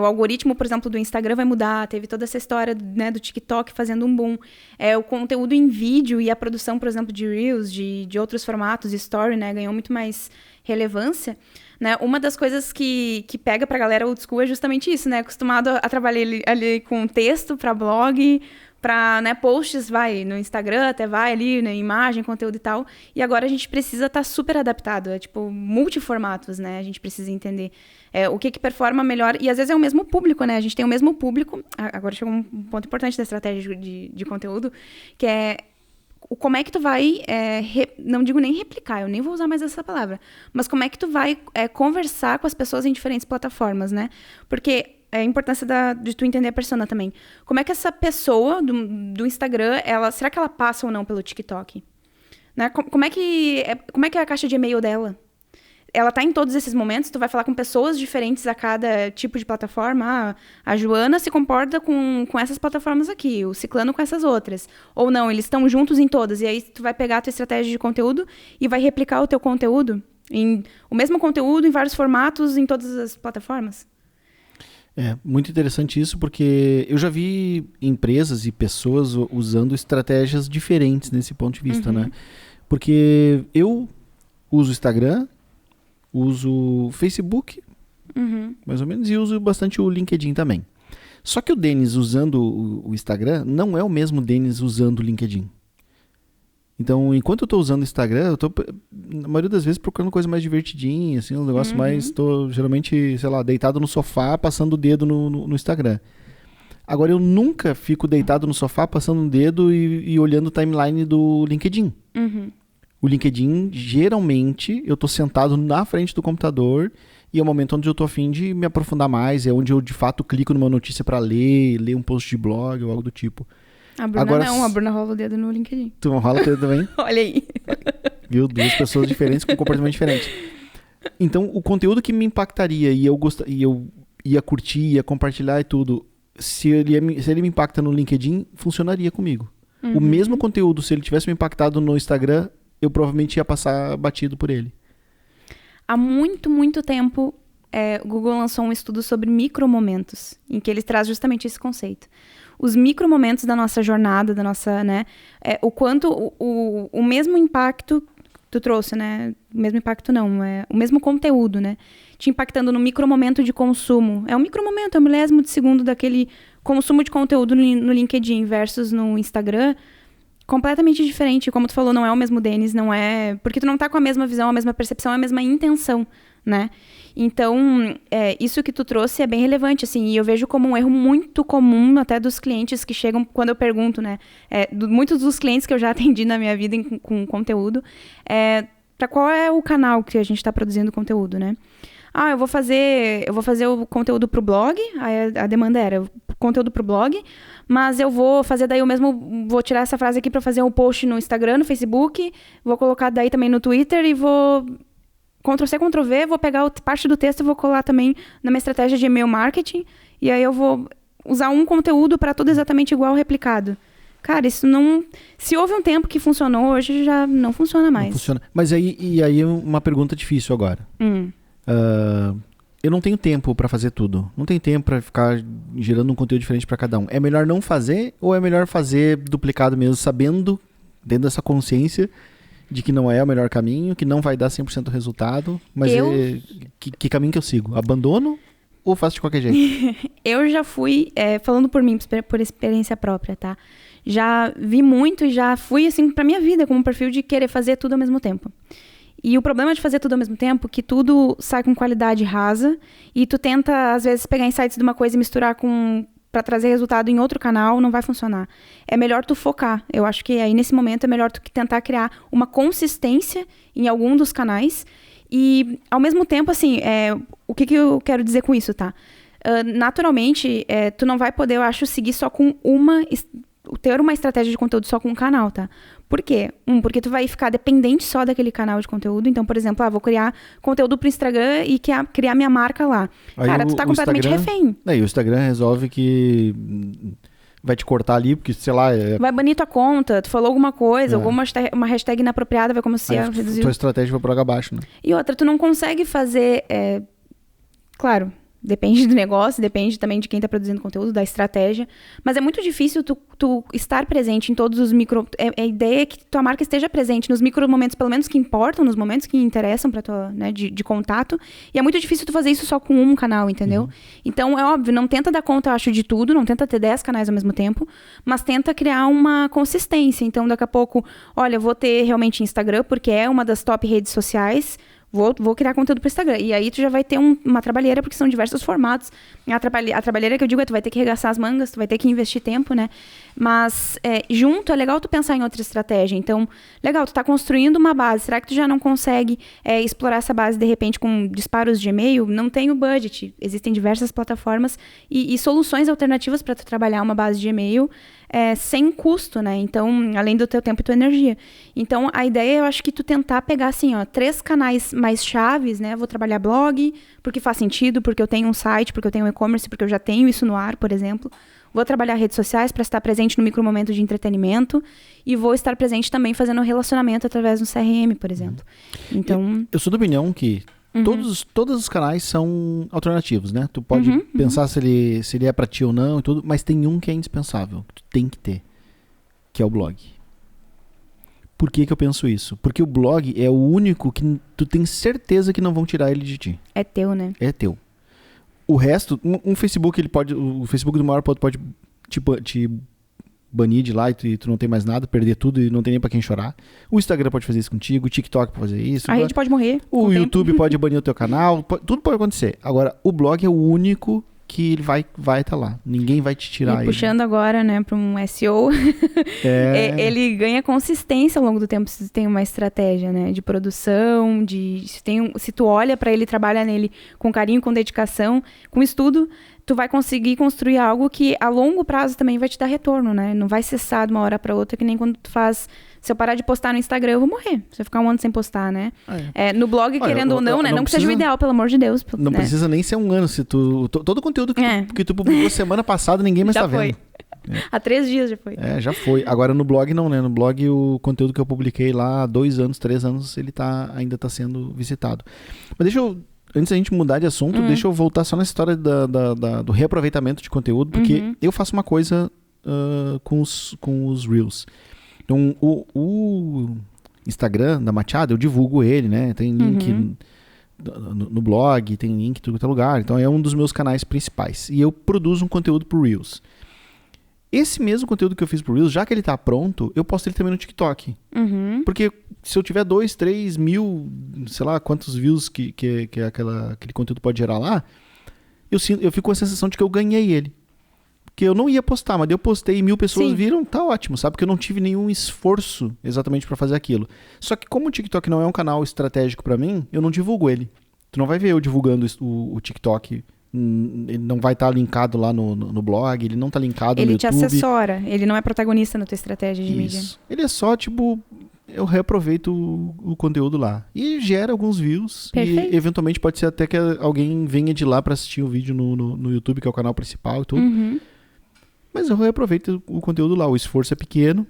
o algoritmo, por exemplo, do Instagram vai mudar, teve toda essa história, né, do TikTok fazendo um boom, o conteúdo em vídeo e a produção, por exemplo, de Reels, de outros formatos, Story, né, ganhou muito mais relevância, né? Uma das coisas que pega pra galera old school é justamente isso, né? Acostumado a trabalhar ali com texto pra blog, pra, né, posts, vai no Instagram, até vai ali, né, imagem, conteúdo e tal. E agora a gente precisa estar super adaptado, tipo, multiformatos, né? A gente precisa entender o que performa melhor. E às vezes é o mesmo público, né? A gente tem o mesmo público. Agora chegou um ponto importante da estratégia de conteúdo, que é como é que tu vai, não digo nem replicar, eu nem vou usar mais essa palavra, mas como é que tu vai conversar com as pessoas em diferentes plataformas, né? Porque a importância de tu entender a persona também. Como é que essa pessoa do Instagram, será que ela passa ou não pelo TikTok? Né? Como é que é a caixa de e-mail dela? Ela tá em todos esses momentos, tu vai falar com pessoas diferentes a cada tipo de plataforma. A Joana se comporta com essas plataformas aqui, o Ciclano com essas outras. Ou não, eles estão juntos em todas. E aí tu vai pegar a tua estratégia de conteúdo e vai replicar o teu conteúdo, o mesmo conteúdo em vários formatos em todas as plataformas. É muito interessante isso, porque eu já vi empresas e pessoas usando estratégias diferentes nesse ponto de vista, né? Porque eu uso o Instagram, uso o Facebook, mais ou menos, e uso bastante o LinkedIn também. Só que o Denis usando o Instagram não é o mesmo Denis usando o LinkedIn. Então, enquanto eu tô usando o Instagram, eu tô, na maioria das vezes, procurando coisa mais divertidinha, assim, um negócio mais... Tô, geralmente, sei lá, deitado no sofá, passando o dedo no Instagram. Agora, eu nunca fico deitado no sofá, passando o dedo e olhando o timeline do LinkedIn. O LinkedIn, geralmente, eu tô sentado na frente do computador e é o momento onde eu tô a fim de me aprofundar mais, é onde eu, de fato, clico numa notícia para ler um post de blog ou algo do tipo. A Bruna Agora, não, a Bruna rola o dedo no LinkedIn. Tu rola o dedo também? Olha aí. Viu? Duas pessoas diferentes com comportamento diferente. Então, o conteúdo que me impactaria e eu ia curtir, ia compartilhar e tudo, se ele me impacta no LinkedIn, funcionaria comigo. O mesmo conteúdo, se ele tivesse me impactado no Instagram, eu provavelmente ia passar batido por ele. Há muito, muito tempo, o Google lançou um estudo sobre micromomentos, em que eles trazem justamente esse conceito. Os micromomentos da nossa jornada, da nossa, né? O quanto o mesmo impacto tu trouxe, né? O mesmo impacto não, o mesmo conteúdo, né? Te impactando no micromomento de consumo. É um micromomento, é um milésimo de segundo daquele consumo de conteúdo no LinkedIn versus no Instagram. Completamente diferente. Como tu falou, não é o mesmo Denis, não é... Porque tu não tá com a mesma visão, a mesma percepção, a mesma intenção, né? Então, isso que tu trouxe é bem relevante, assim, e eu vejo como um erro muito comum até dos clientes que chegam, quando eu pergunto, né? Muitos dos clientes que eu já atendi na minha vida com conteúdo, para qual é o canal que a gente está produzindo conteúdo, né? Eu vou fazer o conteúdo pro blog, aí a demanda era conteúdo pro blog, mas eu vou fazer daí vou tirar essa frase aqui para fazer um post no Instagram, no Facebook, vou colocar daí também no Twitter e vou Ctrl+C, Ctrl+V, vou pegar parte do texto e vou colar também na minha estratégia de e-mail marketing, e aí eu vou usar um conteúdo para tudo exatamente igual replicado. Cara, isso não... Se houve um tempo que funcionou, hoje já não funciona mais. Não funciona. Mas aí uma pergunta difícil agora. Eu não tenho tempo para fazer tudo. Não tenho tempo para ficar gerando um conteúdo diferente para cada um. É melhor não fazer ou é melhor fazer duplicado mesmo, sabendo, tendo essa consciência de que não é o melhor caminho, que não vai dar 100% resultado, mas que caminho que eu sigo? Abandono ou faço de qualquer jeito? Eu já fui, falando por mim, por experiência própria, tá? Já vi muito e já fui, assim, pra minha vida, com um perfil de querer fazer tudo ao mesmo tempo. E o problema de fazer tudo ao mesmo tempo, que tudo sai com qualidade rasa e tu tenta, às vezes, pegar insights de uma coisa e misturar para trazer resultado em outro canal, não vai funcionar. É melhor tu focar. Eu acho que aí, nesse momento, é melhor tu tentar criar uma consistência em algum dos canais e, ao mesmo tempo, assim, o que eu quero dizer com isso, tá? Naturalmente, tu não vai poder, eu acho, seguir só com ter uma estratégia de conteúdo só com um canal, tá? Por quê? Porque tu vai ficar dependente só daquele canal de conteúdo. Então, por exemplo, vou criar conteúdo pro Instagram e criar minha marca lá. Aí cara, tu tá completamente refém. Aí o Instagram resolve que vai te cortar ali, porque, sei lá... Vai banir tua conta, tu falou alguma coisa, uma hashtag inapropriada, vai como se... tua estratégia vai por água abaixo, né? E outra, tu não consegue fazer... Claro... Depende do negócio, depende também de quem está produzindo conteúdo, da estratégia. Mas é muito difícil tu estar presente em todos os micro... A ideia é que tua marca esteja presente nos micro momentos, pelo menos que importam, nos momentos que interessam para tua, né, de contato. E é muito difícil tu fazer isso só com um canal, entendeu? Uhum. Então, é óbvio, não tenta dar conta, eu acho, de tudo. Não tenta ter 10 canais ao mesmo tempo. Mas tenta criar uma consistência. Então, daqui a pouco, olha, eu vou ter realmente Instagram, porque é uma das top redes sociais. Vou criar conteúdo para o Instagram. E aí tu já vai ter uma trabalheira, porque são diversos formatos. A trabalheira que eu digo tu vai ter que arregaçar as mangas, tu vai ter que investir tempo, né? Mas junto é legal tu pensar em outra estratégia. Então, legal, tu tá construindo uma base. Será que tu já não consegue explorar essa base, de repente, com disparos de e-mail? Não tem o budget. Existem diversas plataformas e soluções alternativas para tu trabalhar uma base de e-mail sem custo, né? Então, além do teu tempo e tua energia. Então, a ideia, eu acho que tu tentar pegar, assim, 3 canais mais chaves, né? Vou trabalhar blog, porque faz sentido, porque eu tenho um site, porque eu tenho um e-commerce, porque eu já tenho isso no ar, por exemplo. Vou trabalhar redes sociais para estar presente no micromomento de entretenimento e vou estar presente também fazendo relacionamento através do CRM, por exemplo. Então... Eu sou da opinião que todos os canais são alternativos, né? Tu pode pensar se ele é pra ti ou não e tudo, mas tem um que é indispensável, que tu tem que ter, que é o blog. Por que eu penso isso? Porque o blog é o único que tu tem certeza que não vão tirar ele de ti. É teu, né? É teu. O resto, o Facebook, o Facebook do maior pode te banir de lá e tu não tem mais nada, perder tudo e não tem nem pra quem chorar. O Instagram pode fazer isso contigo, o TikTok pode fazer isso. A rede pode morrer. O YouTube pode banir o teu canal, tudo pode acontecer. Agora, o blog é o único que ele vai estar lá. Ninguém vai te tirar ele. Puxando agora, né, para um SEO, ele ganha consistência ao longo do tempo se tem uma estratégia, né, de produção, se tu olha para ele, trabalha nele com carinho, com dedicação, com estudo, tu vai conseguir construir algo que a longo prazo também vai te dar retorno, né? Não vai cessar de uma hora para outra, que nem quando tu faz... Se eu parar de postar no Instagram, eu vou morrer. Se eu ficar um ano sem postar, né? No blog, querendo ou não, né? Não precisa, que seja o ideal, pelo amor de Deus. Não precisa nem ser um ano. Se todo o conteúdo que tu publicou semana passada, ninguém mais tá vendo. Há 3 dias já foi. Já foi. Agora no blog não, né? No blog o conteúdo que eu publiquei lá há 2 anos, 3 anos, ele ainda tá sendo visitado. Mas antes da gente mudar de assunto, deixa eu voltar só nessa história do reaproveitamento de conteúdo, porque eu faço uma coisa com os Reels. Então, o Instagram da Machada, eu divulgo ele, né? Tem link no blog, tem link em todo lugar. Então, é um dos meus canais principais. E eu produzo um conteúdo pro Reels. Esse mesmo conteúdo que eu fiz pro Reels, já que ele tá pronto, eu posto ele também no TikTok. Porque se eu tiver 2, 3 mil, sei lá quantos views que aquele conteúdo pode gerar lá, eu fico com a sensação de que eu ganhei ele. Que eu não ia postar, mas eu postei e 1.000 pessoas viram, tá ótimo, sabe? Porque eu não tive nenhum esforço exatamente pra fazer aquilo. Só que como o TikTok não é um canal estratégico pra mim, eu não divulgo ele. Tu não vai ver eu divulgando o TikTok. Ele não vai estar linkado lá no blog, ele não tá linkado no YouTube. Ele te assessora, ele não é protagonista na tua estratégia de mídia. Ele é só, eu reaproveito o conteúdo lá. E gera alguns views. Perfeito. E eventualmente pode ser até que alguém venha de lá pra assistir o vídeo no YouTube, que é o canal principal e tudo. Mas eu reaproveito o conteúdo lá, o esforço é pequeno.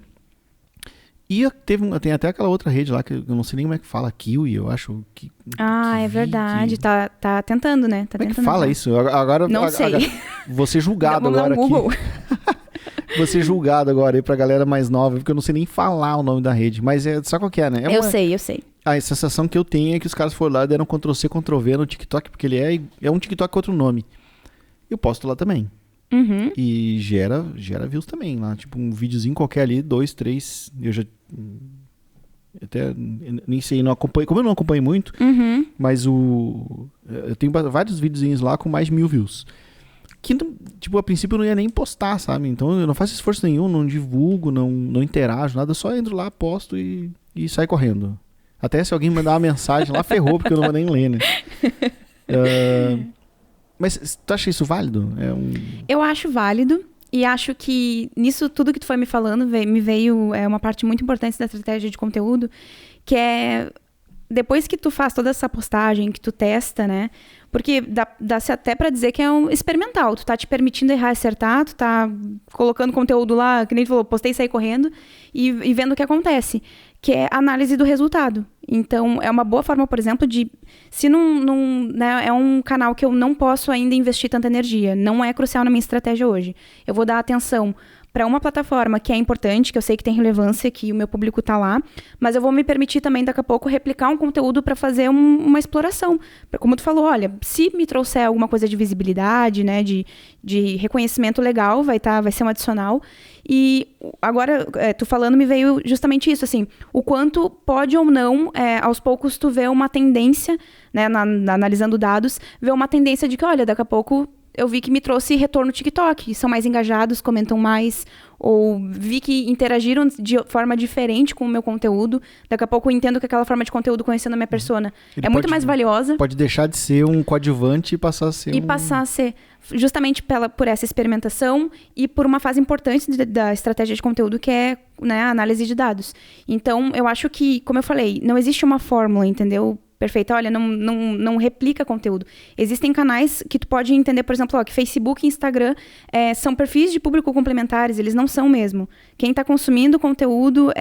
E tem até aquela outra rede lá, que eu não sei nem como é que fala, Kiwi, eu acho que... é verdade, tá tentando, né? Como é que fala isso? Agora, não sei. Vou ser julgado agora aqui. Vou ser julgado agora aí pra galera mais nova, porque eu não sei nem falar o nome da rede. Mas sabe qual que é, né? Eu sei. A sensação que eu tenho é que os caras foram lá e deram Ctrl+C, Ctrl+V no TikTok, porque ele é um TikTok com outro nome. Eu posto lá também. E gera views também lá. Tipo, um videozinho qualquer ali, 2, 3. Até nem sei, não acompanho. Como eu não acompanho muito, mas eu tenho vários videozinhos lá com mais de 1000 views. Que, tipo, a princípio eu não ia nem postar, sabe? Então eu não faço esforço nenhum, não divulgo, não interajo, nada. Eu só entro lá, posto e saio correndo. Até se alguém mandar uma mensagem lá, ferrou, porque eu não vou nem ler, né? Mas tu acha isso válido? Eu acho válido. E acho que nisso tudo que tu foi me falando, me veio uma parte muito importante da estratégia de conteúdo, que é depois que tu faz toda essa postagem, que tu testa, né? Porque dá-se até pra dizer que é experimental. Tu tá te permitindo errar e acertar, tu tá colocando conteúdo lá, que nem tu falou, postei e saí correndo, e vendo o que acontece. Que é a análise do resultado. Então, é uma boa forma, por exemplo, de... Se né, é um canal que eu não posso ainda investir tanta energia, não é crucial na minha estratégia hoje. Eu vou dar atenção para uma plataforma que é importante, que eu sei que tem relevância, que o meu público está lá, mas eu vou me permitir também, daqui a pouco, replicar um conteúdo para fazer uma exploração. Como tu falou, olha, se me trouxer alguma coisa de visibilidade, né, de reconhecimento legal, vai ser um adicional. E agora, tu falando, me veio justamente isso, assim, o quanto pode ou não, aos poucos, tu vê uma tendência, né, analisando dados, vê uma tendência de que, olha, daqui a pouco eu vi que me trouxe retorno no TikTok, são mais engajados, comentam mais, ou vi que interagiram de forma diferente com o meu conteúdo, daqui a pouco eu entendo que aquela forma de conteúdo, conhecendo a minha persona, é muito mais valiosa. Pode deixar de ser um coadjuvante e passar a ser passar a ser justamente por essa experimentação e por uma fase importante da estratégia de conteúdo, que é, né, a análise de dados. Então, eu acho que, como eu falei, não existe uma fórmula, entendeu? Perfeito, olha, não replica conteúdo. Existem canais que tu pode entender, por exemplo, que Facebook e Instagram são perfis de público complementares, eles não são mesmo. Quem está consumindo conteúdo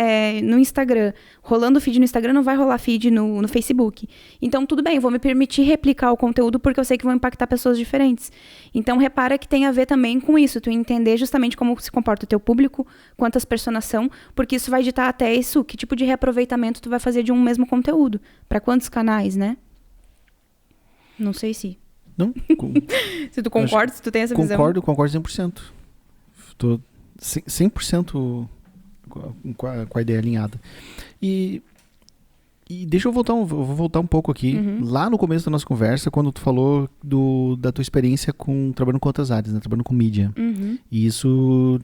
no Instagram, rolando feed no Instagram, não vai rolar feed no Facebook. Então, tudo bem, eu vou me permitir replicar o conteúdo porque eu sei que vão impactar pessoas diferentes. Então, repara que tem a ver também com isso, tu entender justamente como se comporta o teu público, quantas personas são, porque isso vai ditar até isso, que tipo de reaproveitamento tu vai fazer de um mesmo conteúdo, para quantos canais, né? Não sei se... Não? Se tu concorda, se tu tem essa visão. Concordo 100%. Estou 100% com a ideia alinhada. E deixa eu vou voltar um pouco aqui. Lá no começo da nossa conversa, quando tu falou da tua experiência trabalhando com outras áreas, né? Trabalhando com mídia. E isso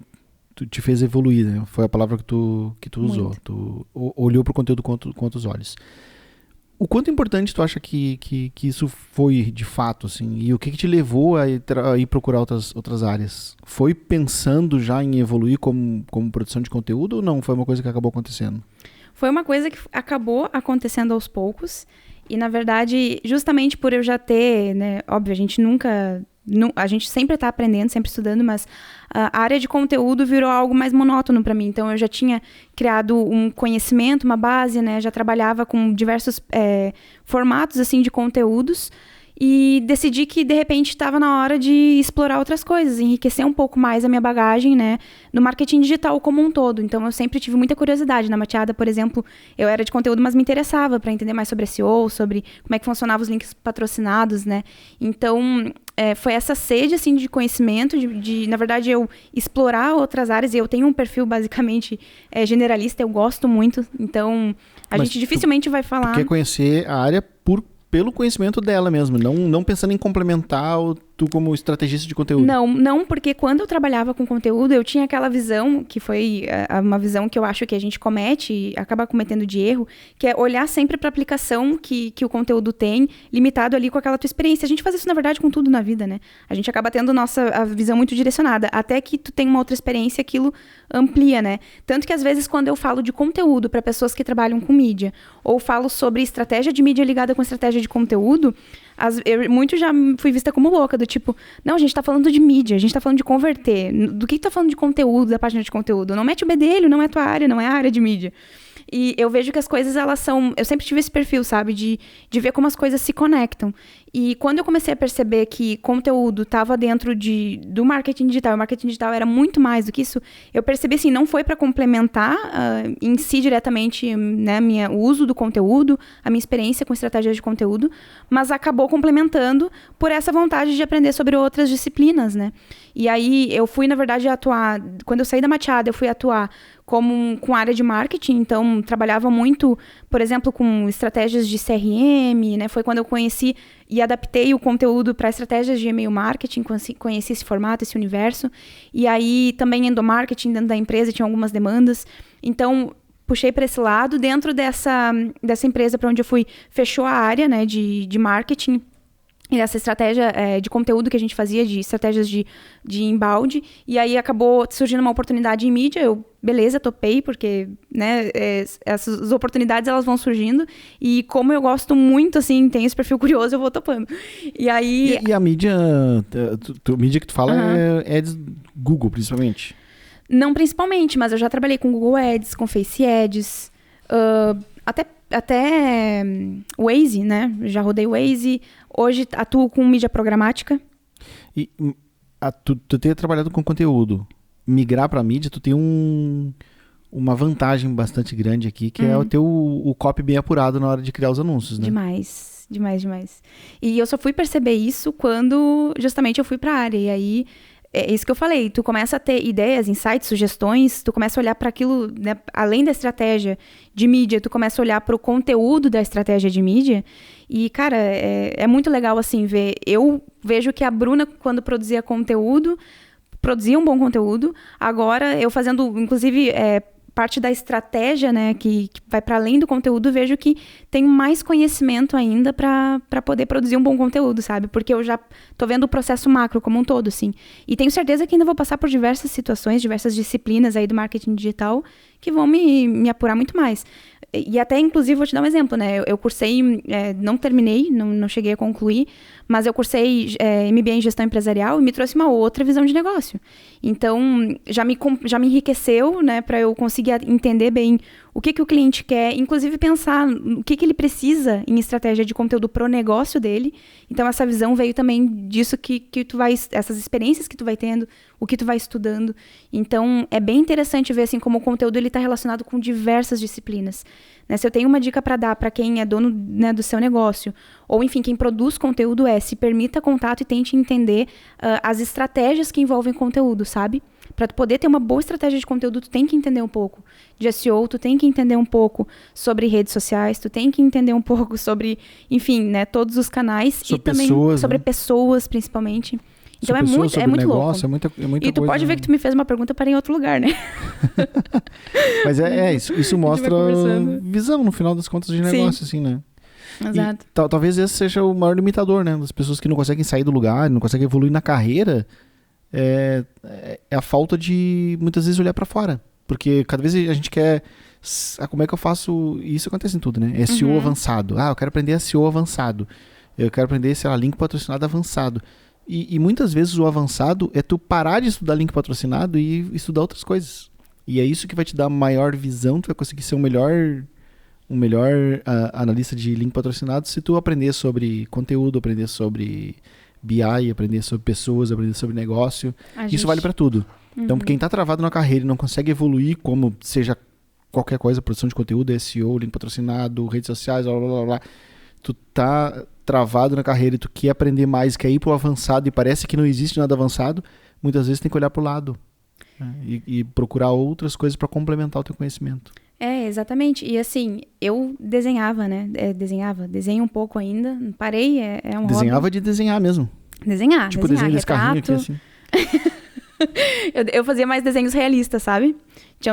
te fez evoluir, né? Foi a palavra que tu usou. Tu olhou para o conteúdo com outros olhos. O quanto importante tu acha que isso foi de fato, assim? E o que te levou a ir procurar outras áreas? Foi pensando já em evoluir como produção de conteúdo ou não? Foi uma coisa que acabou acontecendo? Foi uma coisa que acabou acontecendo aos poucos. E, na verdade, justamente por eu já ter, né? Óbvio, a gente sempre está aprendendo, sempre estudando, mas a área de conteúdo virou algo mais monótono para mim. Então, eu já tinha criado um conhecimento, uma base, né? Já trabalhava com diversos formatos, assim, de conteúdos. E decidi que, de repente, estava na hora de explorar outras coisas, enriquecer um pouco mais a minha bagagem, né, no marketing digital como um todo. Então, eu sempre tive muita curiosidade. Na Mateada, por exemplo, eu era de conteúdo, mas me interessava para entender mais sobre SEO, sobre como é que funcionavam os links patrocinados, né. Então, foi essa sede, assim, de conhecimento, de, na verdade, eu explorar outras áreas. E eu tenho um perfil, basicamente, generalista, eu gosto muito. Então, a gente dificilmente vai falar... Tu quer conhecer a área pelo conhecimento dela mesmo, não pensando em complementar tu como estrategista de conteúdo. Não, porque quando eu trabalhava com conteúdo, eu tinha aquela visão, que foi uma visão que eu acho que a gente comete e acaba cometendo de erro, que é olhar sempre para a aplicação que o conteúdo tem, limitado ali com aquela tua experiência. A gente faz isso, na verdade, com tudo na vida, né? A gente acaba tendo a visão muito direcionada, até que tu tem uma outra experiência, aquilo amplia, né? Tanto que, às vezes, quando eu falo de conteúdo para pessoas que trabalham com mídia, ou falo sobre estratégia de mídia ligada com estratégia de conteúdo, muito já fui vista como louca, do tipo, não, a gente tá falando de mídia, a gente tá falando de converter, do que tá falando de conteúdo, da página de conteúdo? Não mete o bedelho, não é tua área, não é a área de mídia. E eu vejo que as coisas, elas são... Eu sempre tive esse perfil, sabe? De ver como as coisas se conectam. E quando eu comecei a perceber que conteúdo estava dentro do marketing digital, o marketing digital era muito mais do que isso, eu percebi, assim, não foi para complementar em si diretamente, né, o uso do conteúdo, a minha experiência com estratégias de conteúdo, mas acabou complementando por essa vontade de aprender sobre outras disciplinas, né? E aí eu fui, na verdade, atuar... Quando eu saí da Mateada, eu fui atuar com a área de marketing. Então, trabalhava muito, por exemplo, com estratégias de CRM, né? Foi quando eu conheci e adaptei o conteúdo para estratégias de e-mail marketing, conheci esse formato, esse universo. E aí, também endomarketing dentro da empresa, tinha algumas demandas. Então, puxei para esse lado. Dentro dessa empresa para onde eu fui, fechou a área, né, de marketing. E essa estratégia de conteúdo que a gente fazia, de estratégias de inbound. E aí acabou surgindo uma oportunidade em mídia. Eu, beleza, topei, porque, né, essas oportunidades elas vão surgindo. E como eu gosto muito, assim, tenho esse perfil curioso, eu vou topando. E aí... E a mídia, a mídia que tu fala é Ads Google, principalmente? Não principalmente, mas eu já trabalhei com Google Ads, com Face Ads, até Waze, né? Já rodei Waze. Hoje atuo com mídia programática. E tu ter trabalhado com conteúdo, migrar para mídia, tu tem uma vantagem bastante grande aqui, que é ter o copy bem apurado na hora de criar os anúncios, né? Demais. E eu só fui perceber isso quando justamente eu fui para a área. E aí, é isso que eu falei, tu começa a ter ideias, insights, sugestões, tu começa a olhar para aquilo, né, além da estratégia de mídia, tu começa a olhar para o conteúdo da estratégia de mídia. E, cara, é muito legal, assim, ver. Eu vejo que a Bruna, quando produzia conteúdo, produzia um bom conteúdo. Agora, eu fazendo, inclusive, parte da estratégia, né, que vai para além do conteúdo, vejo que tenho mais conhecimento ainda para poder produzir um bom conteúdo, sabe? Porque eu já tô vendo o processo macro como um todo, assim. E tenho certeza que ainda vou passar por diversas situações, diversas disciplinas aí do marketing digital que vão me apurar muito mais. E até, inclusive, vou te dar um exemplo, né? Eu cursei, não terminei, não cheguei a concluir, mas eu cursei MBA em gestão empresarial e me trouxe uma outra visão de negócio. Então, já me enriqueceu, né? Para eu conseguir entender bem o que o cliente quer, inclusive pensar o que ele precisa em estratégia de conteúdo pro negócio dele. Então, essa visão veio também disso que tu vai, essas experiências que tu vai tendo, o que tu vai estudando. Então, é bem interessante ver, assim, como o conteúdo ele está relacionado com diversas disciplinas. Né? Se eu tenho uma dica para dar para quem é dono, né, do seu negócio, ou, enfim, quem produz conteúdo, se permita contato e tente entender as estratégias que envolvem conteúdo, sabe? Para tu poder ter uma boa estratégia de conteúdo, tu tem que entender um pouco de SEO, tu tem que entender um pouco sobre redes sociais, tu tem que entender um pouco sobre, enfim, né, todos os canais. Sobre e também pessoas, sobre né? pessoas, principalmente. Então sobre muito negócio, louco. É muita e tu coisa, pode ver que tu me fez uma pergunta para ir em outro lugar, né? Mas isso mostra visão, no final das contas, de negócio, assim, né? Exato. E, talvez esse seja o maior limitador, né? Das pessoas que não conseguem sair do lugar, não conseguem evoluir na carreira, é a falta de, muitas vezes, olhar para fora. Porque cada vez a gente quer... como é que eu faço... Isso acontece em tudo, né? SEO avançado. Eu quero aprender SEO avançado. Eu quero aprender, sei lá, link patrocinado avançado. E muitas vezes o avançado é tu parar de estudar link patrocinado e estudar outras coisas. E é isso que vai te dar maior visão, tu vai conseguir ser um melhor analista de link patrocinado se tu aprender sobre conteúdo, aprender sobre BI, aprender sobre pessoas, aprender sobre negócio. Isso vale para tudo. Então, quem tá travado na carreira e não consegue evoluir, como seja qualquer coisa, produção de conteúdo, SEO, link patrocinado, redes sociais, blá, blá, blá, blá, tu tá travado na carreira e tu quer aprender mais, quer ir pro avançado e parece que não existe nada avançado, muitas vezes tem que olhar pro lado, né? E procurar outras coisas para complementar o teu conhecimento. Exatamente. E assim, eu desenhava, né? Desenho um pouco ainda. Parei, um Desenhava hobby. de desenhar mesmo. Desenhar, tipo desenho desse carrinho aqui, assim. eu fazia mais desenhos realistas, sabe?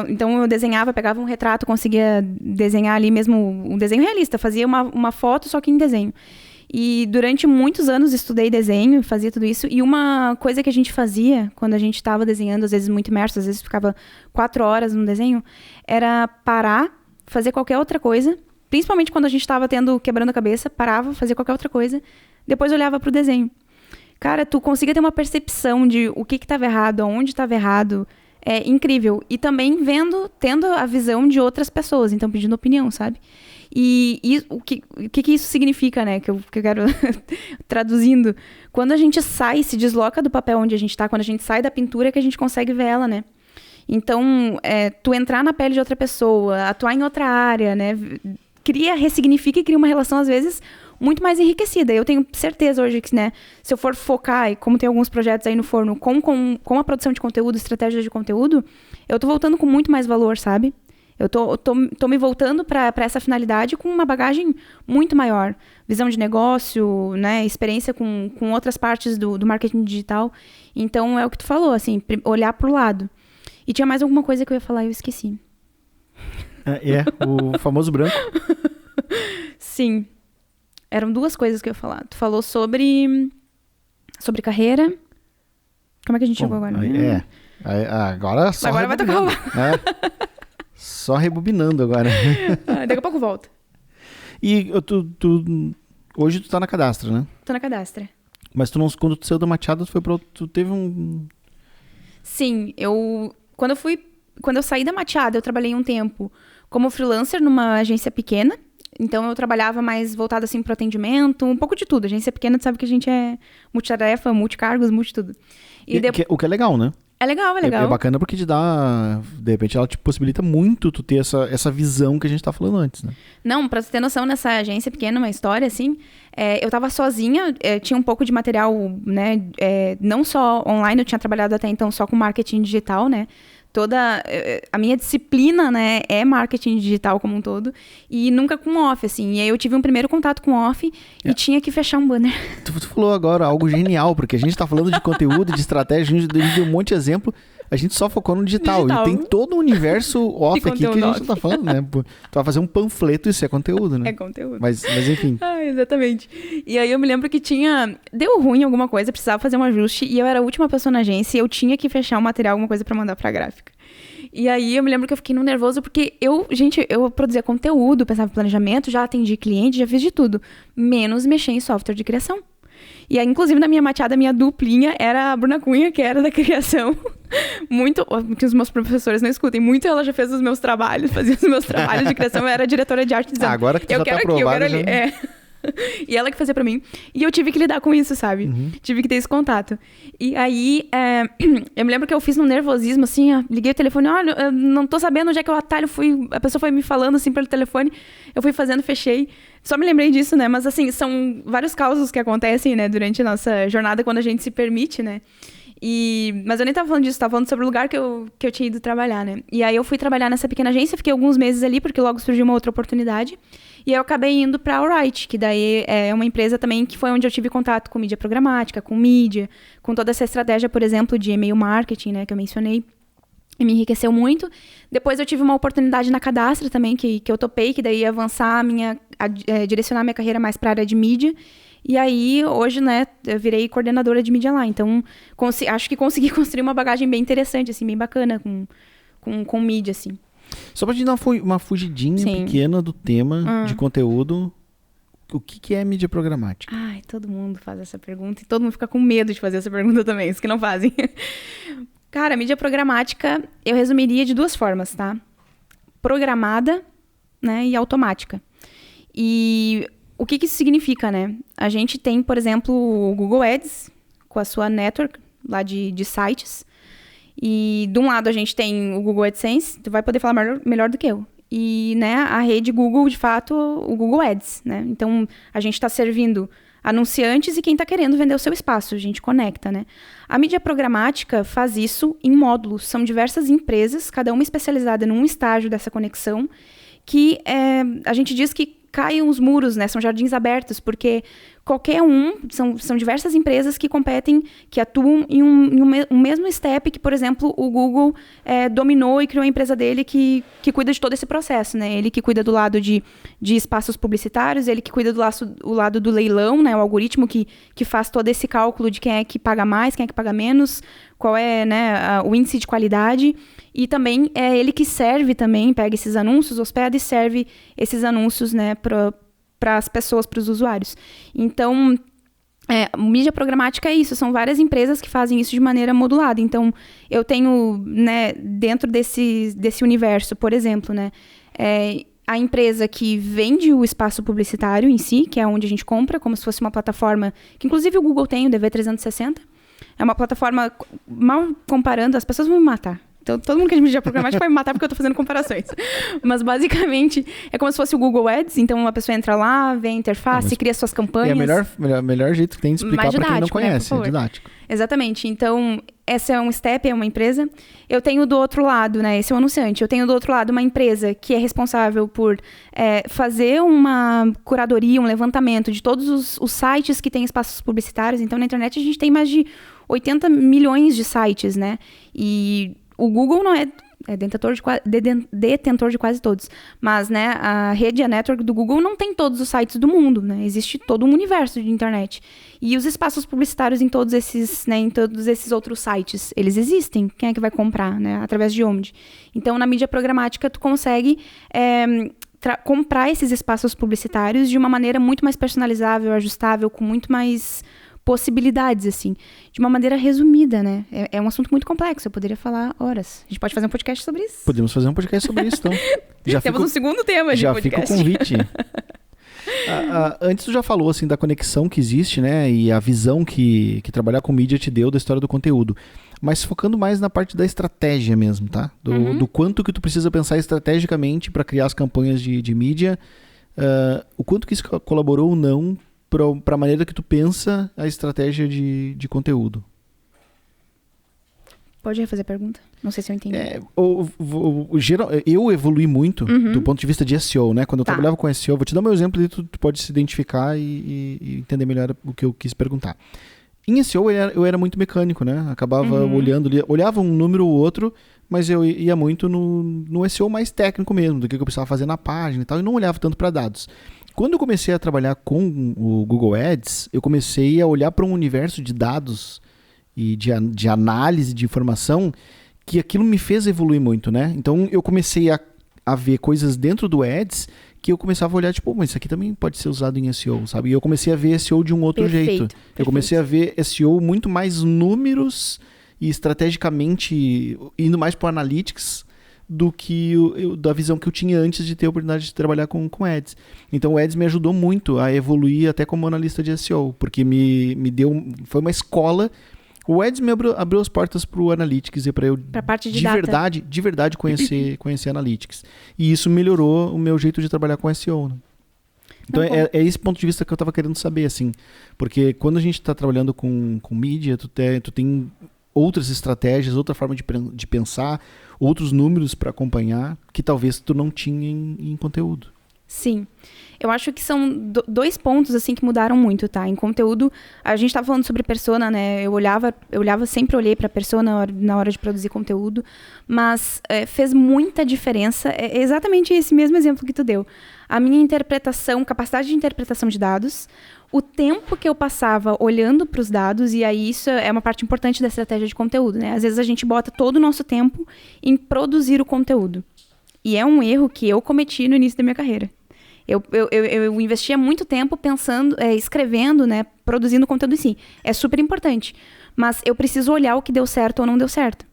Então eu desenhava, pegava um retrato, conseguia desenhar ali mesmo um desenho realista. Fazia uma foto, só que em desenho. E durante muitos anos estudei desenho, fazia tudo isso. E uma coisa que a gente fazia quando a gente estava desenhando, às vezes muito imerso, às vezes ficava 4 horas no desenho, era parar, fazer qualquer outra coisa. Principalmente quando a gente estava quebrando a cabeça, parava, fazia qualquer outra coisa. Depois olhava pro desenho. Cara, tu conseguia ter uma percepção de o que estava errado, aonde estava errado. É incrível. E também tendo a visão de outras pessoas. Então, pedindo opinião, sabe? E o que isso significa, né? Que eu quero traduzindo. Quando a gente se desloca do papel onde a gente tá, quando a gente sai da pintura, é que a gente consegue ver ela, né? Então, tu entrar na pele de outra pessoa, atuar em outra área, né? Ressignifica e cria uma relação, às vezes, muito mais enriquecida. Eu tenho certeza hoje que, né, se eu for focar, e como tem alguns projetos aí no forno, com a produção de conteúdo, estratégias de conteúdo, eu tô voltando com muito mais valor, sabe? Eu tô me voltando para essa finalidade com uma bagagem muito maior. Visão de negócio, né? Experiência com outras partes do marketing digital. Então, é o que tu falou, assim, olhar pro lado. E tinha mais alguma coisa que eu ia falar e eu esqueci. O famoso branco. Sim. Eram 2 coisas que eu ia falar. Tu falou sobre carreira. Como é que a gente chegou agora? Agora só agora vai tocar o... Só rebobinando agora. Daqui a pouco volta. E hoje tu tá na Cadastra, né? Tô na Cadastra. Mas quando tu saiu da Machado, tu teve um... Sim, quando eu saí da Machado, eu trabalhei um tempo como freelancer numa agência pequena. Então eu trabalhava mais voltada assim pro atendimento, um pouco de tudo. Agência pequena, tu sabe que a gente é multitarefa, multicargos, multitudo. O que é legal, né? É legal. É bacana porque te dá... De repente ela te possibilita muito tu ter essa visão que a gente tá falando antes, né? Não, pra você ter noção, nessa agência pequena, uma história assim, eu tava sozinha, tinha um pouco de material, né? Não só online, eu tinha trabalhado até então só com marketing digital, né? Toda a minha disciplina, né, é marketing digital como um todo, e nunca com off, assim. E aí eu tive um primeiro contato com off e tinha que fechar um banner. Tu falou agora algo genial, porque a gente tá falando de conteúdo, de estratégia, a gente deu um monte de exemplo, a gente só focou no digital. E tem todo um universo off aqui que a gente tá falando, né? Tu vai fazer um panfleto, isso é conteúdo, né? É conteúdo. Mas enfim. Exatamente. E aí eu me lembro que deu ruim alguma coisa, precisava fazer um ajuste, e eu era a última pessoa na agência e eu tinha que fechar um material, alguma coisa pra mandar pra gráfica. E aí eu me lembro que eu fiquei no nervoso porque eu produzia conteúdo, pensava em planejamento, já atendi cliente, já fiz de tudo, menos mexer em software de criação. E aí, inclusive, na minha mateada, minha duplinha era a Bruna Cunha, que era da criação. Muito, que os meus professores não escutem, muito ela já fez os meus trabalhos, fazia os meus trabalhos de criação, eu era diretora de arte dizendo, agora que tu eu já quero tá aqui, eu quero aprovada, ali. E ela que fazia pra mim. E eu tive que lidar com isso, sabe? Uhum. Tive que ter esse contato. E aí, eu me lembro que eu fiz num nervosismo, assim, liguei o telefone, olha, eu não tô sabendo onde é que é o atalho, a pessoa foi me falando, assim, pelo telefone, eu fui fazendo, fechei. Só me lembrei disso, né? Mas, assim, são vários causos que acontecem, né, durante a nossa jornada, quando a gente se permite, né? Mas eu nem tava falando disso, tava falando sobre o lugar que eu tinha ido trabalhar, né? E aí eu fui trabalhar nessa pequena agência, fiquei alguns meses ali, porque logo surgiu uma outra oportunidade. E eu acabei indo para a Alright, que daí é uma empresa também que foi onde eu tive contato com mídia programática, com mídia, com toda essa estratégia, por exemplo, de e-mail marketing, né, que eu mencionei. E me enriqueceu muito. Depois eu tive uma oportunidade na Cadastra também, que eu topei, que daí ia avançar direcionar minha carreira mais para a área de mídia. E aí, hoje, né, eu virei coordenadora de mídia lá. Então, acho que consegui construir uma bagagem bem interessante, assim, bem bacana com mídia, assim. Só pra gente dar uma fugidinha pequena do tema de conteúdo, o que é mídia programática? Ai, todo mundo faz essa pergunta e todo mundo fica com medo de fazer essa pergunta também, os que não fazem. Cara, mídia programática eu resumiria de 2 formas, tá? Programada, né, e automática. E o que isso significa, né? A gente tem, por exemplo, o Google Ads, com a sua network lá de sites. E de um lado a gente tem o Google AdSense, tu vai poder falar melhor do que eu. E, né, a rede Google, de fato, o Google Ads, né? Então, a gente está servindo anunciantes e quem está querendo vender o seu espaço, a gente conecta, né? A mídia programática faz isso em módulos. São diversas empresas, cada uma especializada num estágio dessa conexão, que a gente diz que caem os muros, né? São jardins abertos, porque qualquer são diversas empresas que competem, que atuam em um mesmo step que, por exemplo, o Google dominou e criou a empresa dele que cuida de todo esse processo, né? Ele que cuida do lado de espaços publicitários, ele que cuida do lado do leilão, né? O algoritmo que faz todo esse cálculo de quem é que paga mais, quem é que paga menos, qual é, né, o índice de qualidade. E também é ele que serve também, pega esses anúncios, hospeda e serve esses anúncios, né, para as pessoas, para os usuários. Então, mídia programática é isso, são várias empresas que fazem isso de maneira modulada. Então, eu tenho, né, dentro desse universo, por exemplo, né, a empresa que vende o espaço publicitário em si, que é onde a gente compra, como se fosse uma plataforma, que inclusive o Google tem, o DV360. É uma plataforma, mal comparando, as pessoas vão me matar. Então, todo mundo que é de mídia programática vai me matar porque eu tô fazendo comparações. Mas, basicamente, é como se fosse o Google Ads. Então, a pessoa entra lá, vê a interface, cria suas campanhas. É o melhor jeito que tem de explicar para quem não conhece. Né, é didático. Exatamente. Então, essa é um step, é uma empresa. Eu tenho do outro lado, né? Esse é o anunciante. Eu tenho do outro lado uma empresa que é responsável por fazer uma curadoria, um levantamento de todos os sites que têm espaços publicitários. Então, na internet, a gente tem mais de 80 milhões de sites, né? E o Google não é detentor de quase todos. Mas, né, a rede, a network do Google não tem todos os sites do mundo, né? Existe todo um universo de internet. E os espaços publicitários em todos esses outros sites, eles existem. Quem é que vai comprar, né? Através de onde? Então, na mídia programática, tu consegue comprar esses espaços publicitários de uma maneira muito mais personalizável, ajustável, com muito mais possibilidades, assim, de uma maneira resumida, né? É um assunto muito complexo, eu poderia falar horas. A gente pode fazer um podcast sobre isso. Podemos fazer um podcast sobre isso, então. Temos um segundo tema de podcast. Já fica o convite. Antes tu já falou, assim, da conexão que existe, né? E a visão que trabalhar com mídia te deu da história do conteúdo. Mas focando mais na parte da estratégia mesmo, tá? Do quanto que tu precisa pensar estrategicamente para criar as campanhas de mídia, o quanto que isso colaborou ou não para a maneira que tu pensa a estratégia de conteúdo. Pode refazer a pergunta? Não sei se eu entendi. Eu evolui muito do ponto de vista de SEO, né? Quando eu trabalhava com SEO, vou te dar meu exemplo e tu pode se identificar e entender melhor o que eu quis perguntar. Em SEO eu era muito mecânico, né? Acabava olhava um número ou outro, mas eu ia muito no SEO mais técnico mesmo, do que eu precisava fazer na página e tal, e não olhava tanto para dados. Quando eu comecei a trabalhar com o Google Ads, eu comecei a olhar para um universo de dados e de análise de informação que aquilo me fez evoluir muito, né? Então, eu comecei a ver coisas dentro do Ads que eu começava a olhar, tipo, mas isso aqui também pode ser usado em SEO, sabe? E eu comecei a ver SEO de um outro jeito. Eu comecei a ver SEO muito mais números e estrategicamente indo mais para o Analytics do que da visão que eu tinha antes de ter a oportunidade de trabalhar com Ads. Então o Ads me ajudou muito a evoluir até como analista de SEO, porque foi uma escola. O Ads me abriu as portas para o Analytics e para eu parte de verdade conhecer Analytics. E isso melhorou o meu jeito de trabalhar com SEO. Né? Então é esse ponto de vista que eu estava querendo saber, assim, porque quando a gente está trabalhando com mídia, tu tem outras estratégias, outra forma de pensar, outros números para acompanhar que talvez tu não tinha em conteúdo. Sim. Eu acho que são dois pontos, assim, que mudaram muito, tá? Em conteúdo, a gente estava falando sobre persona, né? Sempre olhei para persona na hora de produzir conteúdo, mas fez muita diferença. É exatamente esse mesmo exemplo que tu deu. A minha capacidade de interpretação de dados, o tempo que eu passava olhando para os dados, e aí isso é uma parte importante da estratégia de conteúdo, né? Às vezes a gente bota todo o nosso tempo em produzir o conteúdo. E é um erro que eu cometi no início da minha carreira. Eu investia muito tempo pensando, escrevendo, né, produzindo conteúdo em si. É super importante. Mas eu preciso olhar o que deu certo ou não deu certo.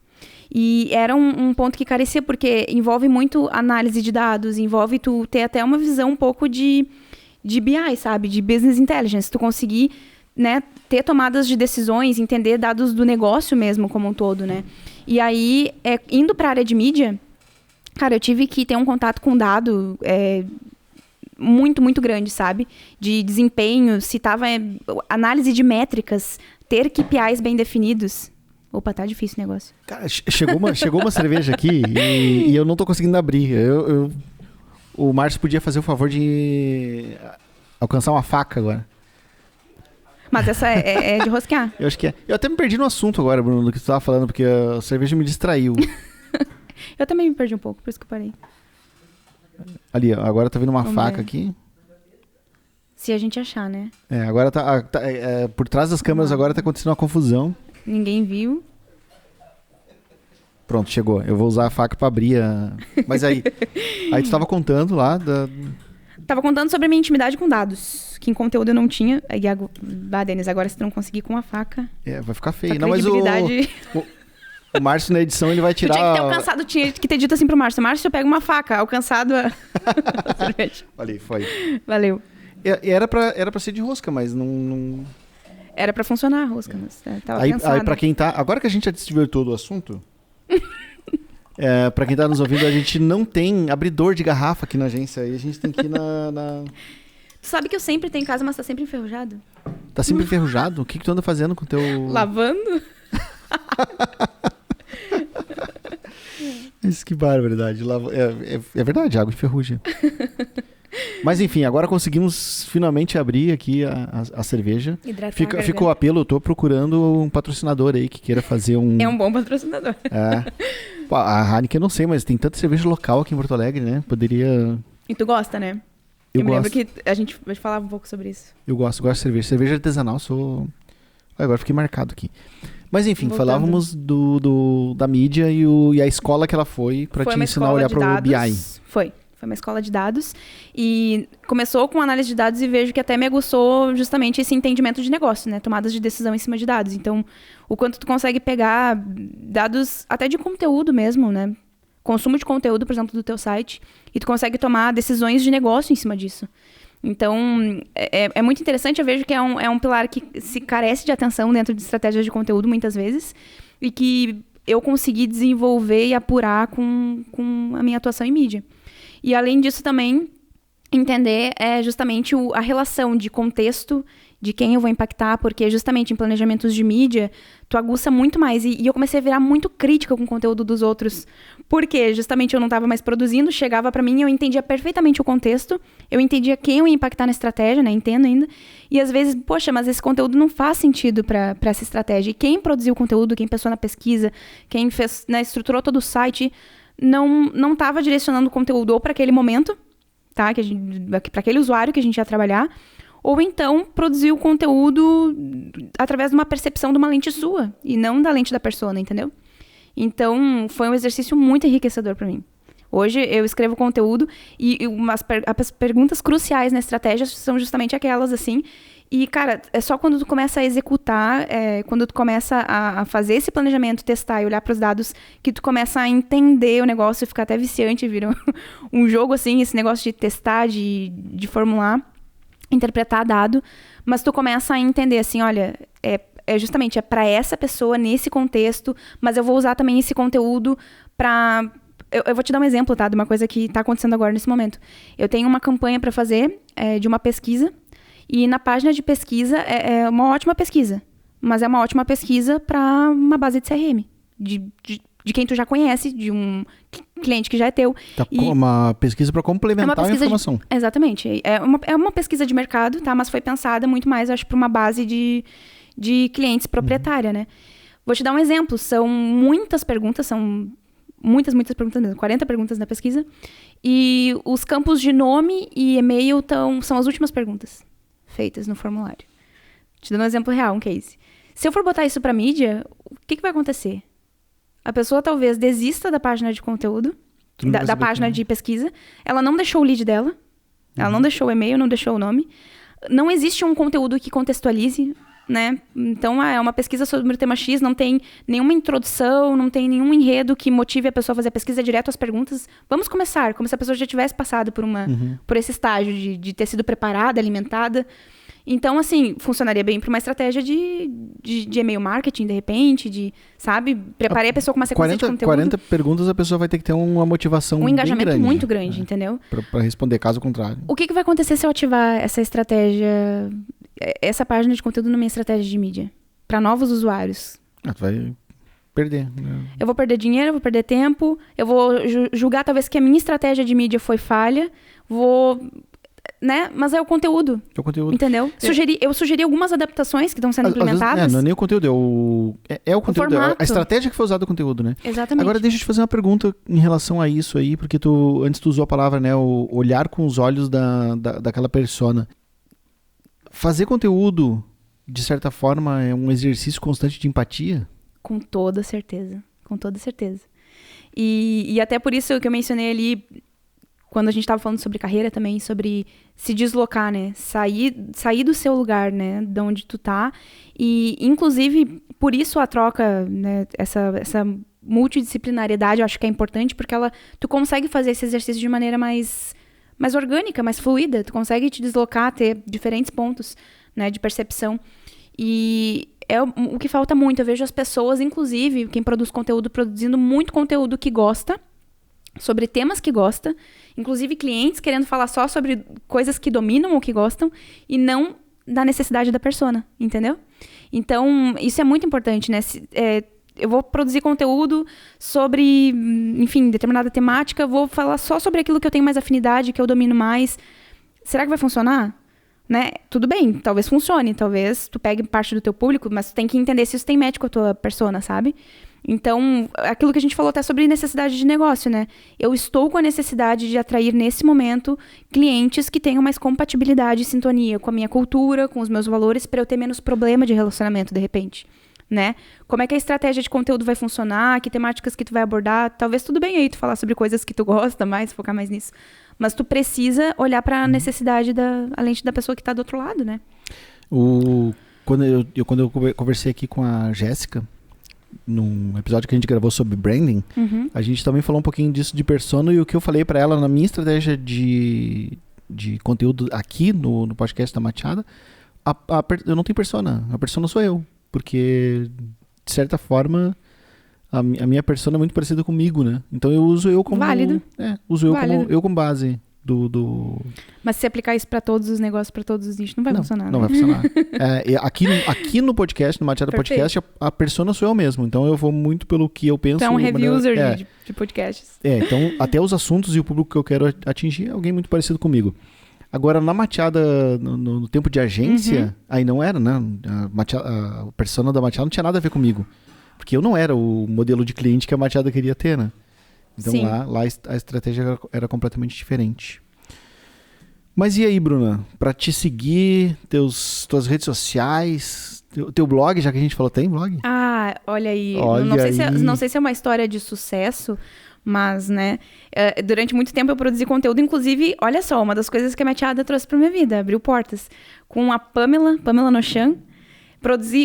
E era um ponto que carecia, porque envolve muito análise de dados, envolve tu ter até uma visão um pouco de BI, sabe? De Business Intelligence. Tu conseguir, né, ter tomadas de decisões, entender dados do negócio mesmo como um todo, né? E aí, indo para a área de mídia, cara, eu tive que ter um contato com dado muito, muito grande, sabe? De desempenho, se tava análise de métricas, ter KPIs bem definidos. Opa, tá difícil o negócio. Cara, chegou uma cerveja aqui e eu não tô conseguindo abrir. O Márcio podia fazer o favor de alcançar uma faca agora. Mas essa é de rosquear. Eu acho que é. Eu até me perdi no assunto agora, Bruno, do que tu tava falando, porque a cerveja me distraiu. Eu também me perdi um pouco, por isso que eu parei. Ali, ó, agora tá vindo uma faca aqui. Se a gente achar, né? Agora por trás das câmeras agora tá acontecendo uma confusão. Ninguém viu. Pronto, chegou. Eu vou usar a faca pra abrir Mas aí tu tava contando lá Tava contando sobre a minha intimidade com dados, que em conteúdo eu não tinha. Denis, agora se tu não conseguir com a faca... vai ficar feio. Não, mas o Márcio na edição ele vai tirar... Tu tinha que ter alcançado, tinha que ter dito assim pro Márcio. Márcio, eu pego uma faca, alcançado a cerveja. Valeu, foi. Valeu. Era pra ser de rosca, mas não... Era pra funcionar a rosca, mas tava aí cansada. Pra quem tá... Agora que a gente já desvirtuou do assunto... Pra quem tá nos ouvindo, a gente não tem abridor de garrafa aqui na agência. Aí a gente tem que ir na... Tu sabe que eu sempre tenho em casa, mas tá sempre enferrujado? Tá sempre enferrujado? O que tu anda fazendo com o teu... Lavando? Isso, que barbaridade. É verdade, água enferruja. Mas enfim, agora conseguimos finalmente abrir aqui a cerveja. Ficou o apelo, eu tô procurando um patrocinador aí que queira fazer um... É um bom patrocinador. A Heineken eu não sei, mas tem tanta cerveja local aqui em Porto Alegre, né? Poderia... E tu gosta, né? Eu me lembro que a gente falava um pouco sobre isso. Eu gosto de cerveja. Cerveja artesanal, sou... Agora fiquei marcado aqui. Mas enfim, falávamos da mídia e a escola que ela foi pra te ensinar a olhar pro BI. Foi uma escola de dados e começou com análise de dados e vejo que até me aguçou justamente esse entendimento de negócio, né? Tomadas de decisão em cima de dados. Então, o quanto tu consegue pegar dados até de conteúdo mesmo, né? Consumo de conteúdo, por exemplo, do teu site, e tu consegue tomar decisões de negócio em cima disso. Então, é muito interessante, eu vejo que é um pilar que se carece de atenção dentro de estratégias de conteúdo, muitas vezes, e que eu consegui desenvolver e apurar com a minha atuação em mídia. E, além disso, também entender justamente a relação de contexto, de quem eu vou impactar, porque justamente em planejamentos de mídia, tu aguça muito mais. E eu comecei a virar muito crítica com o conteúdo dos outros, porque justamente eu não estava mais produzindo, chegava para mim, eu entendia perfeitamente o contexto, eu entendia quem eu ia impactar na estratégia, né, entendo ainda, e às vezes, poxa, mas esse conteúdo não faz sentido para essa estratégia. E quem produziu o conteúdo, quem pensou na pesquisa, quem fez, né, estruturou todo o site, não estava direcionando o conteúdo ou para aquele momento, tá, para aquele usuário que a gente ia trabalhar, ou então produzir o conteúdo através de uma percepção de uma lente sua, e não da lente da persona, entendeu? Então, foi um exercício muito enriquecedor para mim. Hoje, eu escrevo conteúdo e as perguntas cruciais na estratégia são justamente aquelas, assim. E, cara, é só quando tu começa a executar, quando tu começa a fazer esse planejamento, testar e olhar para os dados, que tu começa a entender o negócio e ficar até viciante, vira um jogo, assim, esse negócio de testar, de formular, interpretar dado, mas tu começa a entender, assim, olha, justamente para essa pessoa, nesse contexto, mas eu vou usar também esse conteúdo para... Eu vou te dar um exemplo, tá? De uma coisa que está acontecendo agora nesse momento. Eu tenho uma campanha para fazer de uma pesquisa, e na página de pesquisa é uma ótima pesquisa, mas é uma ótima pesquisa para uma base de CRM, de quem tu já conhece, de um cliente que já é teu. Tá, uma pesquisa para complementar a informação. Exatamente. É uma pesquisa de mercado, tá? Mas foi pensada muito mais, acho, para uma base de clientes proprietária, né? Vou te dar um exemplo. São muitas perguntas, são muitas perguntas mesmo, 40 perguntas na pesquisa. E os campos de nome e e-mail são as últimas perguntas feitas no formulário. Te dando um exemplo real, um case. Se eu for botar isso para mídia, o que vai acontecer? A pessoa talvez desista da página de conteúdo, da página de pesquisa. Ela não deixou o lead dela. Ela não deixou o e-mail, não deixou o nome. Não existe um conteúdo que contextualize, né? Então, é uma pesquisa sobre o tema X, não tem nenhuma introdução, não tem nenhum enredo que motive a pessoa a fazer a pesquisa direto às perguntas. Vamos começar, como se a pessoa já tivesse passado por esse estágio de ter sido preparada, alimentada. Então, assim, funcionaria bem para uma estratégia de e-mail marketing, de repente, sabe? Preparei a pessoa com uma sequência de conteúdo. 40 perguntas, a pessoa vai ter que ter uma motivação um engajamento bem grande, muito grande, entendeu? Para responder, caso contrário. O que vai acontecer se eu ativar essa estratégia, essa página de conteúdo na minha estratégia de mídia? Para novos usuários. Tu vai perder. Né? Eu vou perder dinheiro, eu vou perder tempo, eu vou julgar talvez que a minha estratégia de mídia foi falha, né? Mas é o conteúdo. É o conteúdo. Entendeu? Eu sugeri algumas adaptações que estão sendo implementadas. Vezes, não é nem o conteúdo, é o conteúdo. Formato. A estratégia que foi usada o conteúdo, né? Exatamente. Agora deixa eu te fazer uma pergunta em relação a isso aí, porque antes tu usou a palavra, né? O olhar com os olhos daquela persona. Fazer conteúdo, de certa forma, é um exercício constante de empatia? Com toda certeza. Com toda certeza. E até por isso que eu mencionei ali, quando a gente estava falando sobre carreira também, sobre se deslocar, né? Sair do seu lugar, né? De onde tu tá. E, inclusive, por isso a troca, né? Essa multidisciplinariedade eu acho que é importante, porque tu consegue fazer esse exercício de maneira mais orgânica, mais fluida. Tu consegue te deslocar, ter diferentes pontos, né? De percepção. E é o que falta muito. Eu vejo as pessoas, inclusive, quem produz conteúdo, produzindo muito conteúdo que gosta, sobre temas que gosta, inclusive clientes querendo falar só sobre coisas que dominam ou que gostam, e não da necessidade da persona, entendeu? Então, isso é muito importante, né? Eu vou produzir conteúdo sobre, enfim, determinada temática, vou falar só sobre aquilo que eu tenho mais afinidade, que eu domino mais. Será que vai funcionar? Né? Tudo bem, talvez funcione, talvez tu pegue parte do teu público, mas tu tem que entender se isso tem match com a tua persona, sabe? Então, aquilo que a gente falou até sobre necessidade de negócio, né? Eu estou com a necessidade de atrair, nesse momento, clientes que tenham mais compatibilidade e sintonia com a minha cultura, com os meus valores, para eu ter menos problema de relacionamento, de repente, né? Como é que a estratégia de conteúdo vai funcionar, que temáticas que tu vai abordar, talvez tudo bem aí tu falar sobre coisas que tu gosta mais, focar mais nisso, mas tu precisa olhar para a necessidade além da pessoa que está do outro lado, né? Quando eu conversei aqui com a Jéssica, num episódio que a gente gravou sobre branding, a gente também falou um pouquinho disso de persona, e o que eu falei para ela na minha estratégia de conteúdo aqui no podcast da Mateada, eu não tenho persona, a persona sou eu, porque de certa forma a minha persona é muito parecida comigo, né? Então eu uso eu como... Válido. Uso Válido. eu como base Mas se aplicar isso para todos os negócios, para todos os nichos, não vai funcionar. Não vai funcionar. Aqui no podcast, no Mateada Podcast, a persona sou eu mesmo. Então eu vou muito pelo que eu penso. Então é um reviewer de podcasts. Então até os assuntos e o público que eu quero atingir é alguém muito parecido comigo. Agora, na Mateada, no tempo de agência, aí não era, né? A persona da Mateada não tinha nada a ver comigo. Porque eu não era o modelo de cliente que a Mateada queria ter, né? Então lá a estratégia era completamente diferente. Mas e aí, Bruna? Para te seguir, tuas redes sociais, teu blog, já que a gente falou, tem blog? Ah, olha aí. Olha não sei se é uma história de sucesso, mas, né, durante muito tempo eu produzi conteúdo, inclusive, olha só, uma das coisas que a Mateada trouxe pra minha vida, abriu portas. Com a Pamela Nochan,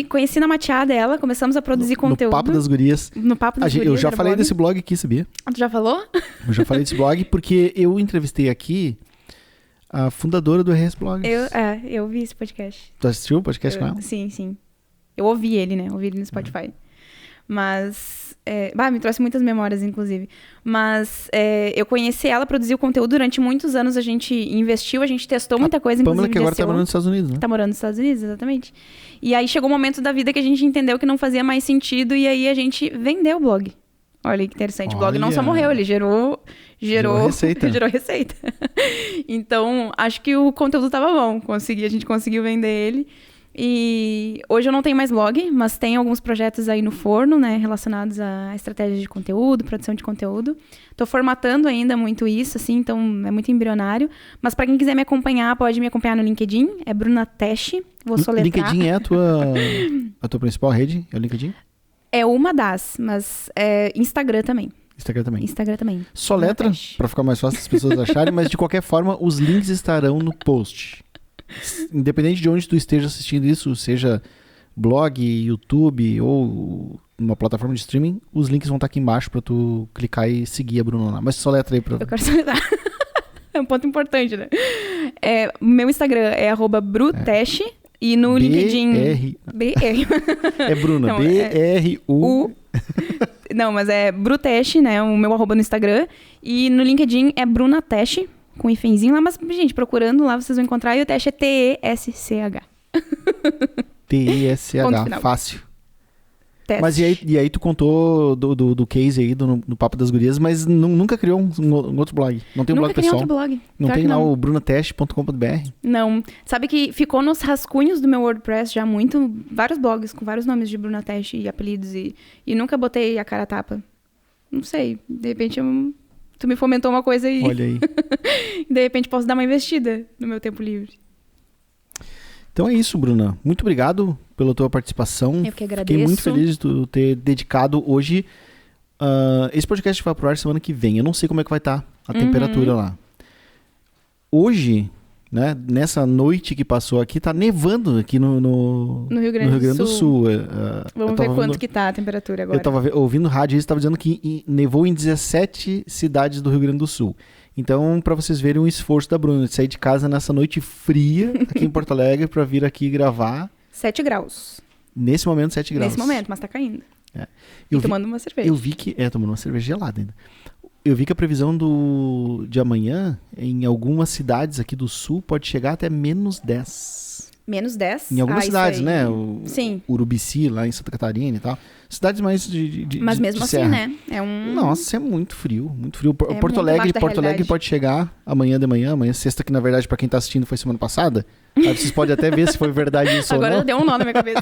conheci na Mateada ela, começamos a produzir conteúdo. No Papo das Gurias. No Papo das Gurias. Eu já falei desse blog aqui, sabia? Tu já falou? Eu já falei desse blog porque eu entrevistei aqui a fundadora do RS Blogs. Eu vi esse podcast. Tu assistiu o podcast com ela? Sim. Eu ouvi ele, né? Ouvi ele no Spotify. Mas... me trouxe muitas memórias, inclusive. Mas eu conheci ela, produziu conteúdo durante muitos anos. A gente investiu, a gente testou muita coisa. Pamela, que agora tá morando nos Estados Unidos, né? Tá morando nos Estados Unidos, exatamente. E aí chegou um momento da vida que a gente entendeu que não fazia mais sentido. E aí a gente vendeu o blog. Olha que interessante. O blog não só morreu, ele gerou receita. Gerou receita. Então, acho que o conteúdo tava bom. A gente conseguiu vender ele. E hoje eu não tenho mais blog, mas tem alguns projetos aí no forno, né, relacionados à estratégia de conteúdo, produção de conteúdo. Tô formatando ainda muito isso, assim, então é muito embrionário. Mas para quem quiser me acompanhar, pode me acompanhar no LinkedIn, é Bruna Tesch, vou soletrar. LinkedIn é a tua principal rede? É o LinkedIn? É uma das, mas Instagram também. Instagram também. Soletra, para ficar mais fácil as pessoas acharem, mas de qualquer forma, os links estarão no post. Independente de onde tu esteja assistindo isso, seja blog, YouTube ou uma plataforma de streaming, os links vão estar aqui embaixo pra tu clicar e seguir a Bruna lá. Mas soletra aí pra... Eu quero soletrar. É um ponto importante, né? Meu Instagram é @brutesh e no LinkedIn... BR. É Bruna, não, BRU... Não, mas é Brutesh, né? O meu @ no Instagram. E no LinkedIn é Bruna Tesch, com hífenzinho lá, mas, gente, procurando lá vocês vão encontrar, e o Tesch é TESCH. TESCH, fácil. Teste. Mas e aí tu contou do case aí no Papo das Gurias, mas nunca criou um outro blog? Não tem um blog pessoal? Nunca criei outro blog. Não tem lá o brunatesch.com.br? Não. Sabe que ficou nos rascunhos do meu WordPress já vários blogs com vários nomes de Bruna Tesch e apelidos, e nunca botei a cara a tapa. Não sei, de repente tu me fomentou uma coisa e... Olha aí. De repente posso dar uma investida no meu tempo livre. Então é isso, Bruna. Muito obrigado pela tua participação. Eu que agradeço. Fiquei muito feliz de tu ter dedicado hoje. Esse podcast vai pro ar semana que vem. Eu não sei como é que vai estar a temperatura lá. Hoje, né, nessa noite que passou aqui, tá nevando aqui no Rio Grande do Sul. Vamos ver quanto que tá a temperatura agora. Eu tava ouvindo rádio e eles estavam dizendo que nevou em 17 cidades do Rio Grande do Sul. Então, para vocês verem o esforço da Bruna de sair de casa nessa noite fria aqui em Porto Alegre para vir aqui gravar. 7 graus. Nesse momento, 7 graus. Nesse momento, mas tá caindo. Eu E tomando uma cerveja. Eu vi que... tomando uma cerveja gelada ainda. Eu vi que a previsão de amanhã, em algumas cidades aqui do sul, pode chegar até menos 10. Menos 10? Em algumas cidades, aí. né? Sim. Urubici, lá em Santa Catarina e tal. Cidades mais Mas mesmo de assim, serra. né? Nossa, é muito frio, muito frio. É Porto muito Alegre abaixo da realidade. pode chegar amanhã de manhã, amanhã sexta, que na verdade pra quem tá assistindo foi semana passada. Aí vocês podem até ver se foi verdade isso Agora ou não. deu um nó na minha cabeça.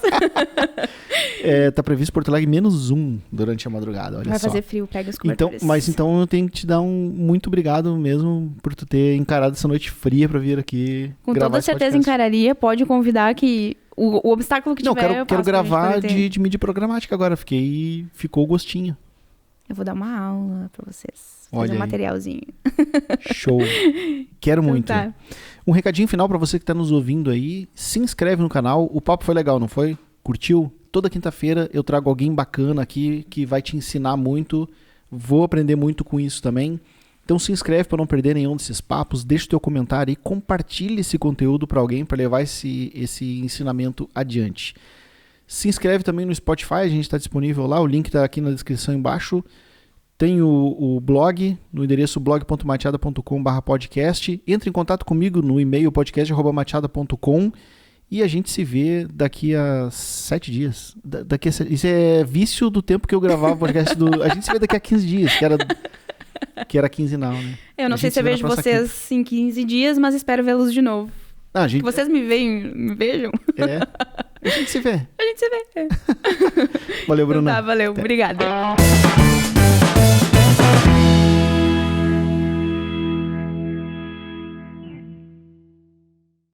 Tá previsto Porto Alegre -1 durante a madrugada, olha Vai só. fazer frio, pega os Então, cobertores. então eu tenho que te dar um muito obrigado mesmo por tu ter encarado essa noite fria pra vir aqui Com gravar toda esse certeza podcast. encararia, pode convidar que o obstáculo que Não, tiver, eu quero passo pra gente gravar poder ter. de mídia programática agora. Ficou o gostinho. Eu vou dar uma aula pra vocês. Olha Fazer um aí. materialzinho. Show. Quero muito. Então tá. Um recadinho final pra você que tá nos ouvindo aí. Se inscreve no canal. O papo foi legal, não foi? Curtiu? Toda quinta-feira eu trago alguém bacana aqui que vai te ensinar muito. Vou aprender muito com isso também. Então se inscreve para não perder nenhum desses papos. Deixa o teu comentário e compartilhe esse conteúdo para alguém para levar esse ensinamento adiante. Se inscreve também no Spotify. A gente está disponível lá. O link está aqui na descrição embaixo. Tem o blog, no endereço blog.mateada.com/podcast. Entre em contato comigo no e-mail podcast@mateada.com e a gente se vê daqui a 7 dias. Isso é vício do tempo que eu gravava o podcast a gente se vê daqui a 15 dias, que era quinzenal, né? Eu não sei se eu vejo vocês em 15 dias, mas espero vê-los de novo. Que vocês me vejam. A gente se vê. A gente se vê. Valeu, Bruna. Então tá, valeu. Obrigada.